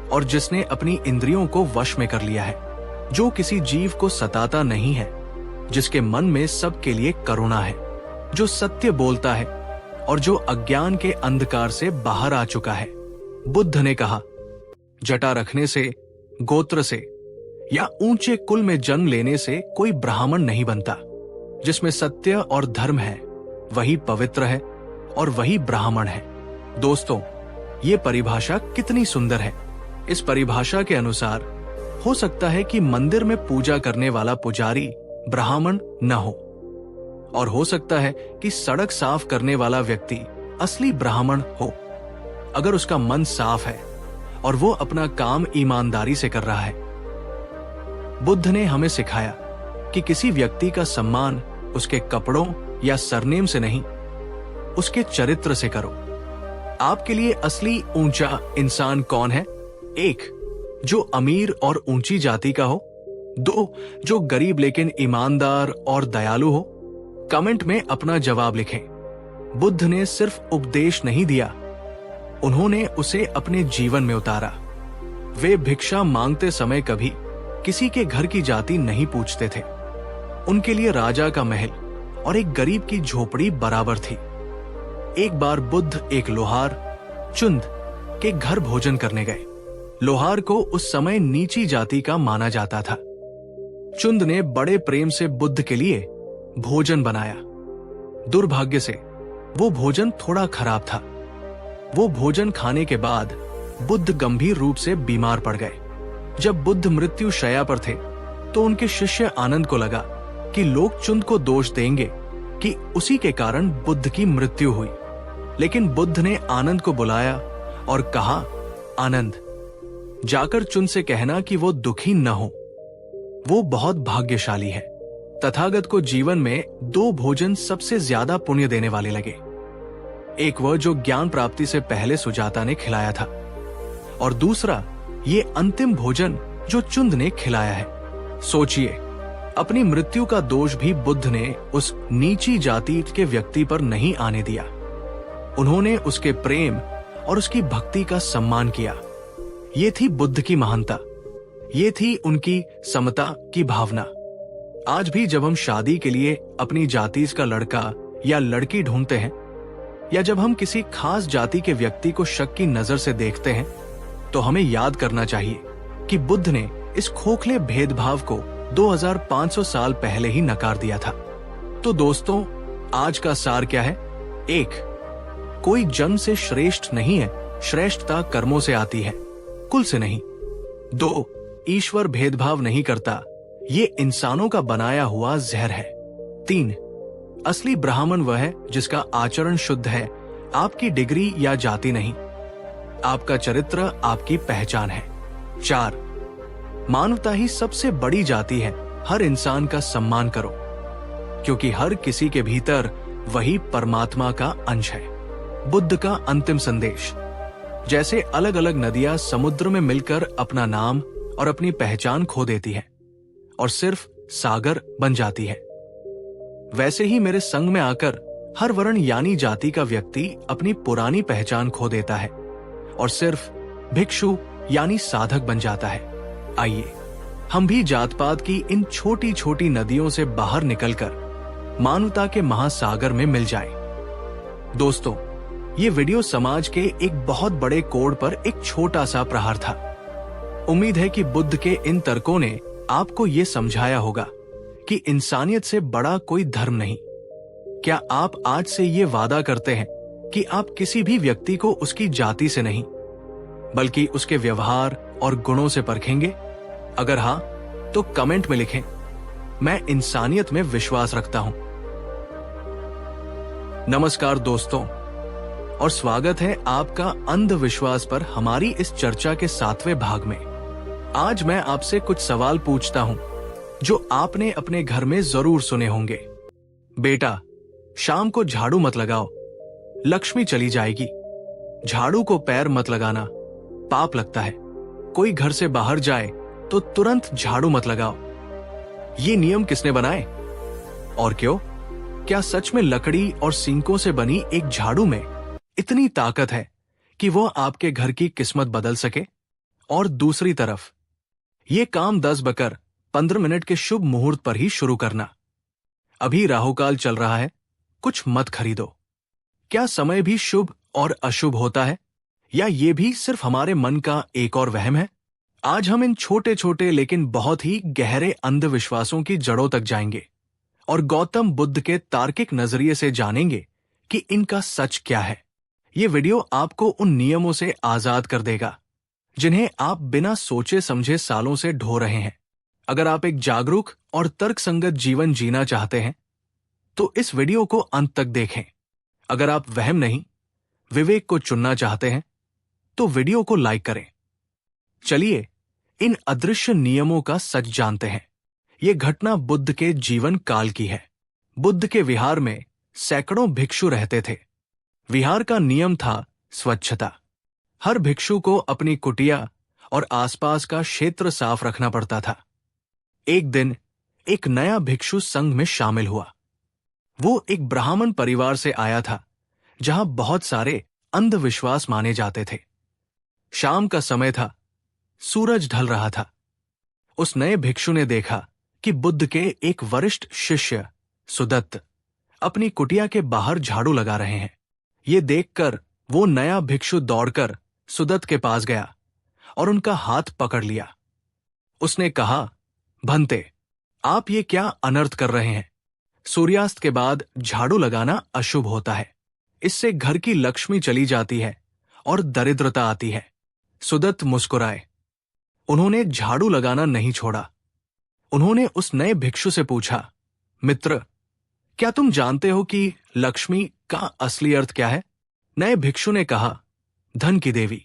और जिसने अपनी इंद्रियों को वश में कर लिया है, जो किसी जीव को सताता नहीं है, जिसके मन में सबके लिए करुणा है, जो सत्य बोलता है और जो अज्ञान के अंधकार से बाहर आ चुका है। बुद्ध ने कहा, जटा रखने से, गोत्र से या ऊंचे कुल में जन्म लेने से कोई ब्राह्मण नहीं बनता। जिसमें सत्य और धर्म है वही पवित्र है और वही ब्राह्मण है। दोस्तों, ये परिभाषा कितनी सुंदर है। इस परिभाषा के अनुसार हो सकता है कि मंदिर में पूजा करने वाला पुजारी ब्राह्मण न हो, और हो सकता है कि सड़क साफ करने वाला व्यक्ति असली ब्राह्मण हो, अगर उसका मन साफ है और वो अपना काम ईमानदारी से कर रहा है। बुद्ध ने हमें सिखाया कि किसी व्यक्ति का सम्मान उसके कपड़ों या सरनेम से नहीं, उसके चरित्र से करो। आपके लिए असली ऊंचा इंसान कौन है? 1. जो अमीर और ऊंची जाति का हो। 2. जो गरीब लेकिन ईमानदार और दयालु हो। कमेंट में अपना जवाब लिखें। बुद्ध ने सिर्फ उपदेश नहीं दिया, उन्होंने उसे अपने जीवन में उतारा। वे भिक्षा मांगते समय कभी किसी के घर की जाति नहीं पूछते थे। उनके लिए राजा का महल और एक गरीब की झोपड़ी बराबर थी। एक बार बुद्ध एक लोहार चुंद के घर भोजन करने गए। लोहार को उस समय नीची जाति का माना जाता था। चुंद ने बड़े प्रेम से बुद्ध के लिए भोजन बनाया। दुर्भाग्य से वो भोजन थोड़ा खराब था। वो भोजन खाने के बाद बुद्ध गंभीर रूप से बीमार पड़ गए। जब बुद्ध मृत्यु शैया पर थे तो उनके शिष्य आनंद को लगा कि लोग चुंद को दोष देंगे कि उसी के कारण बुद्ध की मृत्यु हुई। लेकिन बुद्ध ने आनंद को बुलाया और कहा, आनंद, जाकर चुंद से कहना कि वो दुखी न हो, वो बहुत भाग्यशाली है। तथागत को जीवन में 2 भोजन सबसे ज्यादा पुण्य देने वाले लगे। एक वह जो ज्ञान प्राप्ति से पहले सुजाता ने खिलाया था, और दूसरा ये अंतिम भोजन जो चुंद ने खिलाया है। सोचिए, अपनी मृत्यु का दोष भी बुद्ध ने उस नीची जाति के व्यक्ति पर नहीं आने दिया। उन्होंने उसके प्रेम और उसकी भक्ति का सम्मान किया। ये थी बुद्ध की महानता, ये थी उनकी समता की भावना। आज भी जब हम शादी के लिए अपनी जाति का लड़का या लड़की ढूंढते हैं, या जब हम किसी खास जाति के व्यक्ति को शक की नजर से देखते हैं, तो हमें याद करना चाहिए कि बुद्ध ने इस खोखले भेदभाव को 2500 साल पहले ही नकार दिया था। तो दोस्तों, आज का सार क्या है? 1. कोई जन्म से श्रेष्ठ नहीं है, श्रेष्ठता कर्मों से आती है, कुल से नहीं। 2. ईश्वर भेदभाव नहीं करता, ये इंसानों का बनाया हुआ जहर है। 3. असली ब्राह्मण वह है जिसका आचरण शुद्ध है, आपकी डिग्री या जाति नहीं। आपका चरित्र आपकी पहचान है। 4. मानवता ही सबसे बड़ी जाति है, हर इंसान का सम्मान करो, क्योंकि हर किसी के भीतर वही परमात्मा का अंश है। बुद्ध का अंतिम संदेश, जैसे अलग अलग नदियां समुद्र में मिलकर अपना नाम और अपनी पहचान खो देती है और सिर्फ सागर बन जाती है, वैसे ही मेरे संग में आकर हर वर्ण यानी जाति का व्यक्ति अपनी पुरानी पहचान खो देता है और सिर्फ भिक्षु यानी साधक बन जाता है। आइए हम भी जात पात की इन छोटी छोटी नदियों से बाहर निकलकर मानवता के महासागर में मिल जाएं। दोस्तों, ये वीडियो समाज के एक बहुत बड़े कोड पर एक छोटा सा प्रहार था। उम्मीद है कि बुद्ध के इन तर्कों ने आपको ये समझाया होगा कि इंसानियत से बड़ा कोई धर्म नहीं। क्या आप आज से ये वादा करते हैं कि आप किसी भी व्यक्ति को उसकी जाति से नहीं, बल्कि उसके व्यवहार और गुणों से परखेंगे? अगर हाँ, तो कमेंट में लिखें, मैं इंसानियत में विश्वास रखता हूं। नमस्कार दोस्तों, और स्वागत है आपका अंधविश्वास पर हमारी इस चर्चा के 7वें भाग में। आज मैं आपसे कुछ सवाल पूछता हूं जो आपने अपने घर में जरूर सुने होंगे। बेटा, शाम को झाड़ू मत लगाओ, लक्ष्मी चली जाएगी। झाड़ू को पैर मत लगाना, पाप लगता है। कोई घर से बाहर जाए तो तुरंत झाड़ू मत लगाओ। ये नियम किसने बनाए और क्यों? क्या सच में लकड़ी और सिंकों से बनी एक झाड़ू में इतनी ताकत है कि वो आपके घर की किस्मत बदल सके? और दूसरी तरफ, ये काम 10:15 के शुभ मुहूर्त पर ही शुरू करना। अभी राहुकाल चल रहा है, कुछ मत खरीदो। क्या समय भी शुभ और अशुभ होता है, या ये भी सिर्फ हमारे मन का एक और वहम है? आज हम इन छोटे छोटे लेकिन बहुत ही गहरे अंधविश्वासों की जड़ों तक जाएंगे और गौतम बुद्ध के तार्किक नजरिए से जानेंगे कि इनका सच क्या है। ये वीडियो आपको उन नियमों से आजाद कर देगा जिन्हें आप बिना सोचे समझे सालों से ढो रहे हैं। अगर आप एक जागरूक और तर्कसंगत जीवन जीना चाहते हैं तो इस वीडियो को अंत तक देखें। अगर आप वहम नहीं, विवेक को चुनना चाहते हैं तो वीडियो को लाइक करें। चलिए इन अदृश्य नियमों का सच जानते हैं। ये घटना बुद्ध के जीवन काल की है। बुद्ध के विहार में सैकड़ों भिक्षु रहते थे। विहार का नियम था स्वच्छता। हर भिक्षु को अपनी कुटिया और आसपास का क्षेत्र साफ रखना पड़ता था। एक दिन एक नया भिक्षु संघ में शामिल हुआ। वो एक ब्राह्मण परिवार से आया था जहां बहुत सारे अंधविश्वास माने जाते थे। शाम का समय था, सूरज ढल रहा था। उस नए भिक्षु ने देखा कि बुद्ध के एक वरिष्ठ शिष्य सुदत्त अपनी कुटिया के बाहर झाड़ू लगा रहे हैं। ये देखकर वो नया भिक्षु दौड़कर सुदत्त के पास गया और उनका हाथ पकड़ लिया। उसने कहा, भंते, आप ये क्या अनर्थ कर रहे हैं? सूर्यास्त के बाद झाड़ू लगाना अशुभ होता है। इससे घर की लक्ष्मी चली जाती है और दरिद्रता आती है। सुदत्त मुस्कुराए। उन्होंने झाड़ू लगाना नहीं छोड़ा। उन्होंने उस नए भिक्षु से पूछा, मित्र, क्या तुम जानते हो कि लक्ष्मी का असली अर्थ क्या है? नए भिक्षु ने कहा, धन की देवी।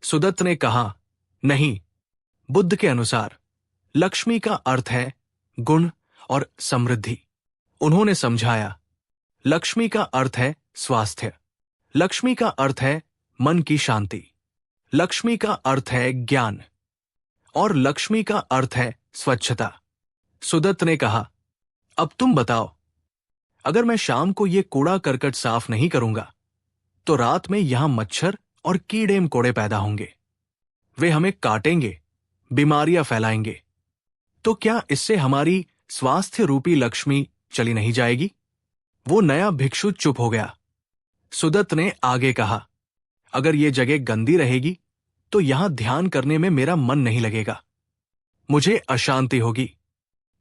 सुदत्त ने कहा, नहीं, बुद्ध के अनुसार लक्ष्मी का अर्थ है गुण और समृद्धि। उन्होंने समझाया, लक्ष्मी का अर्थ है स्वास्थ्य, लक्ष्मी का अर्थ है मन की शांति, लक्ष्मी का अर्थ है ज्ञान, और लक्ष्मी का अर्थ है स्वच्छता। सुदत्त ने कहा, अब तुम बताओ, अगर मैं शाम को ये कूड़ा करकट साफ नहीं करूंगा तो रात में यहां मच्छर और कीड़े मकोड़े पैदा होंगे। वे हमें काटेंगे, बीमारियां फैलाएंगे। तो क्या इससे हमारी स्वास्थ्य रूपी लक्ष्मी चली नहीं जाएगी? वो नया भिक्षु चुप हो गया। सुदत्त ने आगे कहा, अगर ये जगह गंदी रहेगी तो यहां ध्यान करने में मेरा मन नहीं लगेगा, मुझे अशांति होगी।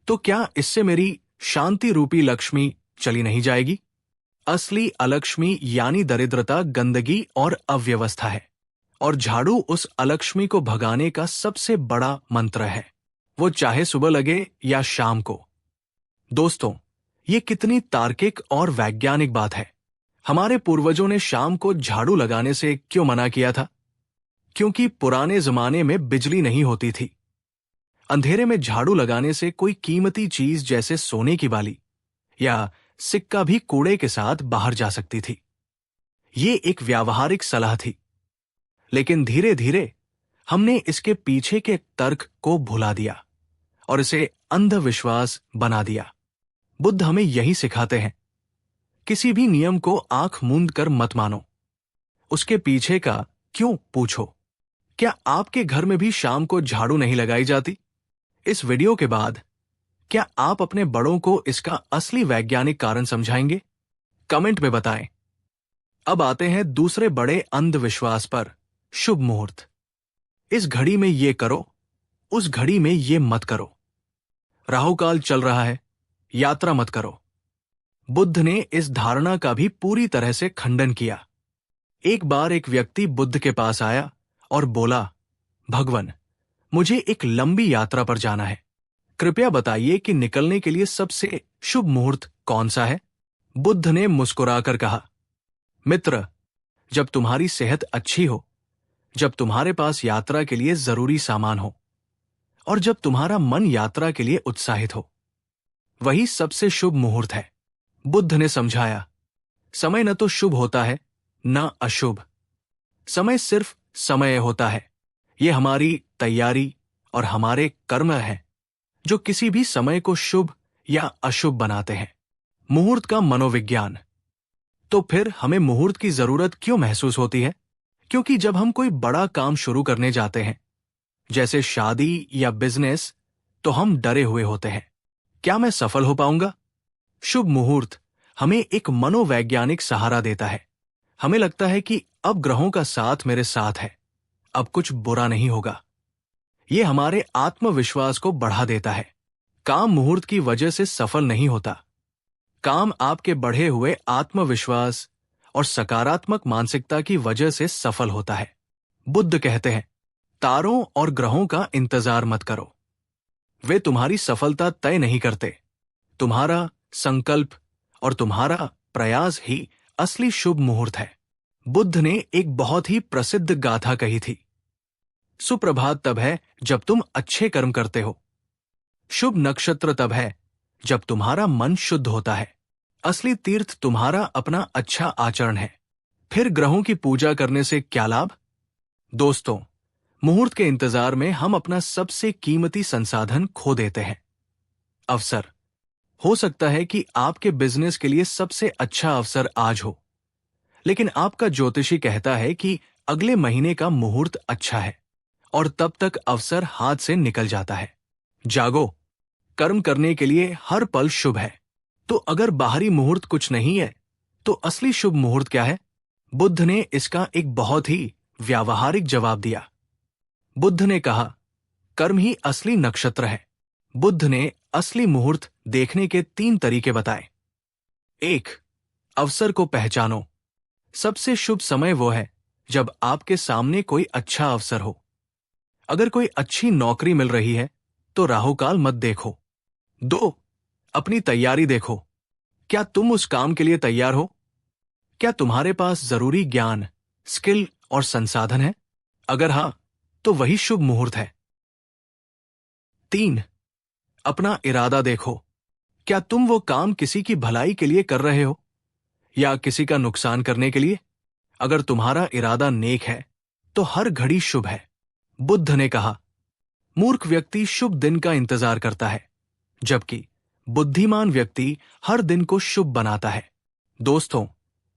तो क्या इससे मेरी शांति रूपी लक्ष्मी चली नहीं जाएगी? असली अलक्ष्मी यानी दरिद्रता, गंदगी और अव्यवस्था है, और झाड़ू उस अलक्ष्मी को भगाने का सबसे बड़ा मंत्र है, वो चाहे सुबह लगे या शाम को। दोस्तों, ये कितनी तार्किक और वैज्ञानिक बात है। हमारे पूर्वजों ने शाम को झाड़ू लगाने से क्यों मना किया था? क्योंकि पुराने जमाने में बिजली नहीं होती थी। अंधेरे में झाड़ू लगाने से कोई कीमती चीज जैसे सोने की बाली या सिक्का भी कूड़े के साथ बाहर जा सकती थी। ये एक व्यावहारिक सलाह थी, लेकिन धीरे धीरे हमने इसके पीछे के तर्क को भुला दिया और इसे अंधविश्वास बना दिया। बुद्ध हमें यही सिखाते हैं, किसी भी नियम को आंख मूंद कर मत मानो, उसके पीछे का क्यों पूछो। क्या आपके घर में भी शाम को झाड़ू नहीं लगाई जाती? इस वीडियो के बाद क्या आप अपने बड़ों को इसका असली वैज्ञानिक कारण समझाएंगे? कमेंट में बताएं। अब आते हैं दूसरे बड़े अंधविश्वास पर, शुभ मुहूर्त। इस घड़ी में ये करो, उस घड़ी में ये मत करो। राहुकाल चल रहा है, यात्रा मत करो। बुद्ध ने इस धारणा का भी पूरी तरह से खंडन किया। एक बार एक व्यक्ति बुद्ध के पास आया और बोला, भगवान, मुझे एक लंबी यात्रा पर जाना है। कृपया बताइए कि निकलने के लिए सबसे शुभ मुहूर्त कौन सा है? बुद्ध ने मुस्कुराकर कहा, मित्र, जब तुम्हारी सेहत अच्छी हो, जब तुम्हारे पास यात्रा के लिए जरूरी सामान हो और जब तुम्हारा मन यात्रा के लिए उत्साहित हो, वही सबसे शुभ मुहूर्त है। बुद्ध ने समझाया, समय न तो शुभ होता है न अशुभ। समय सिर्फ समय होता है। ये हमारी तैयारी और हमारे कर्म हैं जो किसी भी समय को शुभ या अशुभ बनाते हैं। मुहूर्त का मनोविज्ञान। तो फिर हमें मुहूर्त की जरूरत क्यों महसूस होती है? क्योंकि जब हम कोई बड़ा काम शुरू करने जाते हैं, जैसे शादी या बिजनेस, तो हम डरे हुए होते हैं। क्या मैं सफल हो पाऊंगा? शुभ मुहूर्त हमें एक मनोवैज्ञानिक सहारा देता है। हमें लगता है कि अब ग्रहों का साथ मेरे साथ है, अब कुछ बुरा नहीं होगा। यह हमारे आत्मविश्वास को बढ़ा देता है। काम मुहूर्त की वजह से सफल नहीं होता। काम आपके बढ़े हुए आत्मविश्वास और सकारात्मक मानसिकता की वजह से सफल होता है। बुद्ध कहते हैं, तारों और ग्रहों का इंतजार मत करो। वे तुम्हारी सफलता तय नहीं करते। तुम्हारा संकल्प और तुम्हारा प्रयास ही असली शुभ मुहूर्त है। बुद्ध ने एक बहुत ही प्रसिद्ध गाथा कही थी, सुप्रभात तब है जब तुम अच्छे कर्म करते हो। शुभ नक्षत्र तब है जब तुम्हारा मन शुद्ध होता है। असली तीर्थ तुम्हारा अपना अच्छा आचरण है। फिर ग्रहों की पूजा करने से क्या लाभ? दोस्तों, मुहूर्त के इंतजार में हम अपना सबसे कीमती संसाधन खो देते हैं, अवसर। हो सकता है कि आपके बिजनेस के लिए सबसे अच्छा अवसर आज हो, लेकिन आपका ज्योतिषी कहता है कि अगले महीने का मुहूर्त अच्छा है और तब तक अवसर हाथ से निकल जाता है। जागो, कर्म करने के लिए हर पल शुभ है। तो अगर बाहरी मुहूर्त कुछ नहीं है, तो असली शुभ मुहूर्त क्या है? बुद्ध ने इसका एक बहुत ही व्यावहारिक जवाब दिया। बुद्ध ने कहा, कर्म ही असली नक्षत्र है। बुद्ध ने असली मुहूर्त देखने के 3 तरीके बताए। 1. अवसर को पहचानो। सबसे शुभ समय वो है जब आपके सामने कोई अच्छा अवसर हो। अगर कोई अच्छी नौकरी मिल रही है तो राहुकाल मत देखो। 2. अपनी तैयारी देखो। क्या तुम उस काम के लिए तैयार हो? क्या तुम्हारे पास जरूरी ज्ञान, स्किल और संसाधन है? अगर हां, तो वही शुभ मुहूर्त है। 3. अपना इरादा देखो। क्या तुम वो काम किसी की भलाई के लिए कर रहे हो या किसी का नुकसान करने के लिए? अगर तुम्हारा इरादा नेक है तो हर घड़ी शुभ है। बुद्ध ने कहा, मूर्ख व्यक्ति शुभ दिन का इंतजार करता है, जबकि बुद्धिमान व्यक्ति हर दिन को शुभ बनाता है। दोस्तों,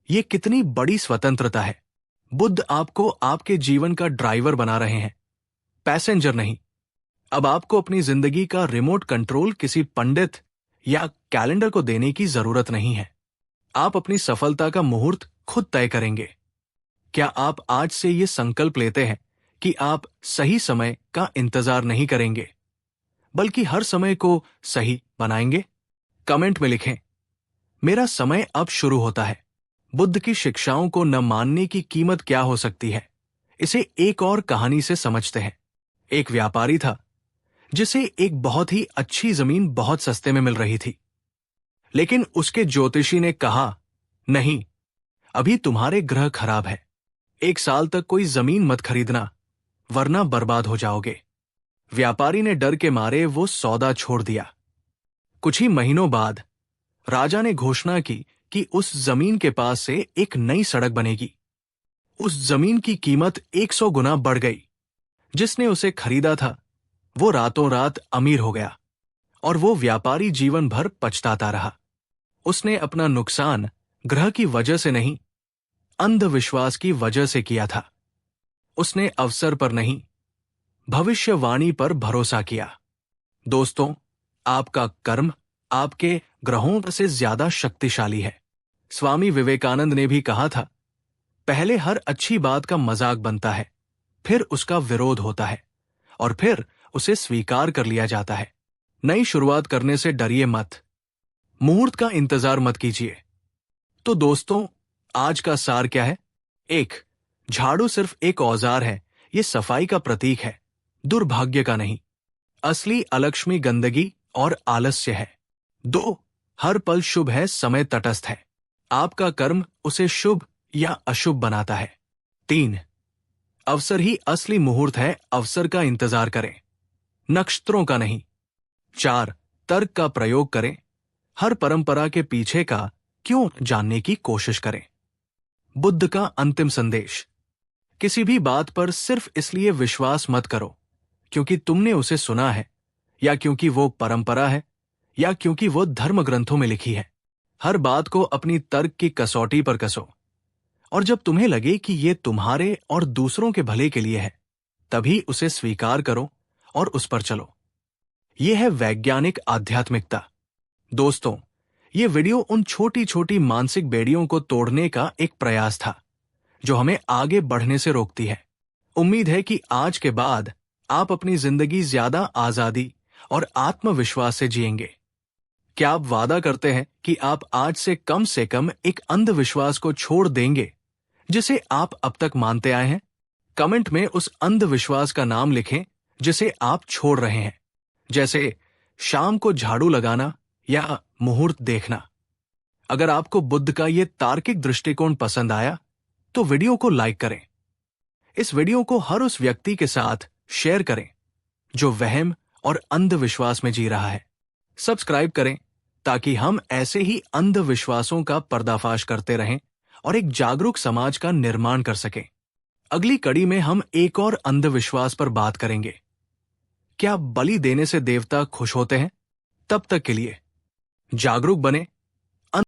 ये कितनी बड़ी स्वतंत्रता है। बुद्ध आपको आपके जीवन का ड्राइवर बना रहे हैं, पैसेंजर नहीं। अब आपको अपनी जिंदगी का रिमोट कंट्रोल किसी पंडित या कैलेंडर को देने की जरूरत नहीं है। आप अपनी सफलता का मुहूर्त खुद तय करेंगे। क्या आप आज से ये संकल्प लेते हैं कि आप सही समय का इंतजार नहीं करेंगे, बल्कि हर समय को सही बनाएंगे? कमेंट में लिखें, मेरा समय अब शुरू होता है। बुद्ध की शिक्षाओं को न मानने की कीमत क्या हो सकती है? इसे एक और कहानी से समझते हैं। एक व्यापारी था जिसे एक बहुत ही अच्छी जमीन बहुत सस्ते में मिल रही थी, लेकिन उसके ज्योतिषी ने कहा, नहीं, अभी तुम्हारे ग्रह खराब है। 1 साल तक कोई जमीन मत खरीदना, वरना बर्बाद हो जाओगे। व्यापारी ने डर के मारे वो सौदा छोड़ दिया। कुछ ही महीनों बाद राजा ने घोषणा की कि उस जमीन के पास से एक नई सड़क बनेगी। उस जमीन की कीमत 100 गुना बढ़ गई। जिसने उसे खरीदा था वो रातों रात अमीर हो गया और वो व्यापारी जीवन भर पछताता रहा। उसने अपना नुकसान ग्रह की वजह से नहीं, अंधविश्वास की वजह से किया था। उसने अवसर पर नहीं, भविष्यवाणी पर भरोसा किया। दोस्तों, आपका कर्म आपके ग्रहों से ज्यादा शक्तिशाली है। स्वामी विवेकानंद ने भी कहा था, पहले हर अच्छी बात का मजाक बनता है, फिर उसका विरोध होता है और फिर उसे स्वीकार कर लिया जाता है। नई शुरुआत करने से डरिए मत, मुहूर्त का इंतजार मत कीजिए। तो दोस्तों, आज का सार क्या है? 1. झाड़ू सिर्फ एक औजार है, ये सफाई का प्रतीक है, दुर्भाग्य का नहीं। असली अलक्ष्मी गंदगी और आलस्य है। 2. हर पल शुभ है, समय तटस्थ है, आपका कर्म उसे शुभ या अशुभ बनाता है। 3. अवसर ही असली मुहूर्त है, अवसर का इंतजार करें, नक्षत्रों का नहीं। 4. तर्क का प्रयोग करें, हर परंपरा के पीछे का क्यों जानने की कोशिश करें। बुद्ध का अंतिम संदेश, किसी भी बात पर सिर्फ इसलिए विश्वास मत करो क्योंकि तुमने उसे सुना है, या क्योंकि वो परंपरा है, या क्योंकि वो धर्म ग्रंथों में लिखी है। हर बात को अपनी तर्क की कसौटी पर कसो, और जब तुम्हें लगे कि ये तुम्हारे और दूसरों के भले के लिए है, तभी उसे स्वीकार करो और उस पर चलो। यह है वैज्ञानिक आध्यात्मिकता। दोस्तों, ये वीडियो उन छोटी छोटी मानसिक बेड़ियों को तोड़ने का एक प्रयास था जो हमें आगे बढ़ने से रोकती है। उम्मीद है कि आज के बाद आप अपनी जिंदगी ज्यादा आजादी और आत्मविश्वास से जिएंगे। क्या आप वादा करते हैं कि आप आज से कम एक अंधविश्वास को छोड़ देंगे जिसे आप अब तक मानते आए हैं? कमेंट में उस अंधविश्वास का नाम लिखें जिसे आप छोड़ रहे हैं, जैसे शाम को झाड़ू लगाना या मुहूर्त देखना। अगर आपको बुद्ध का ये तार्किक दृष्टिकोण पसंद आया तो वीडियो को लाइक करें। इस वीडियो को हर उस व्यक्ति के साथ शेयर करें जो वहम और अंधविश्वास में जी रहा है। सब्सक्राइब करें ताकि हम ऐसे ही अंधविश्वासों का पर्दाफाश करते रहें और एक जागरूक समाज का निर्माण कर सकें। अगली कड़ी में हम एक और अंधविश्वास पर बात करेंगे। क्या बलि देने से देवता खुश होते हैं? तब तक के लिए जागरूक बने,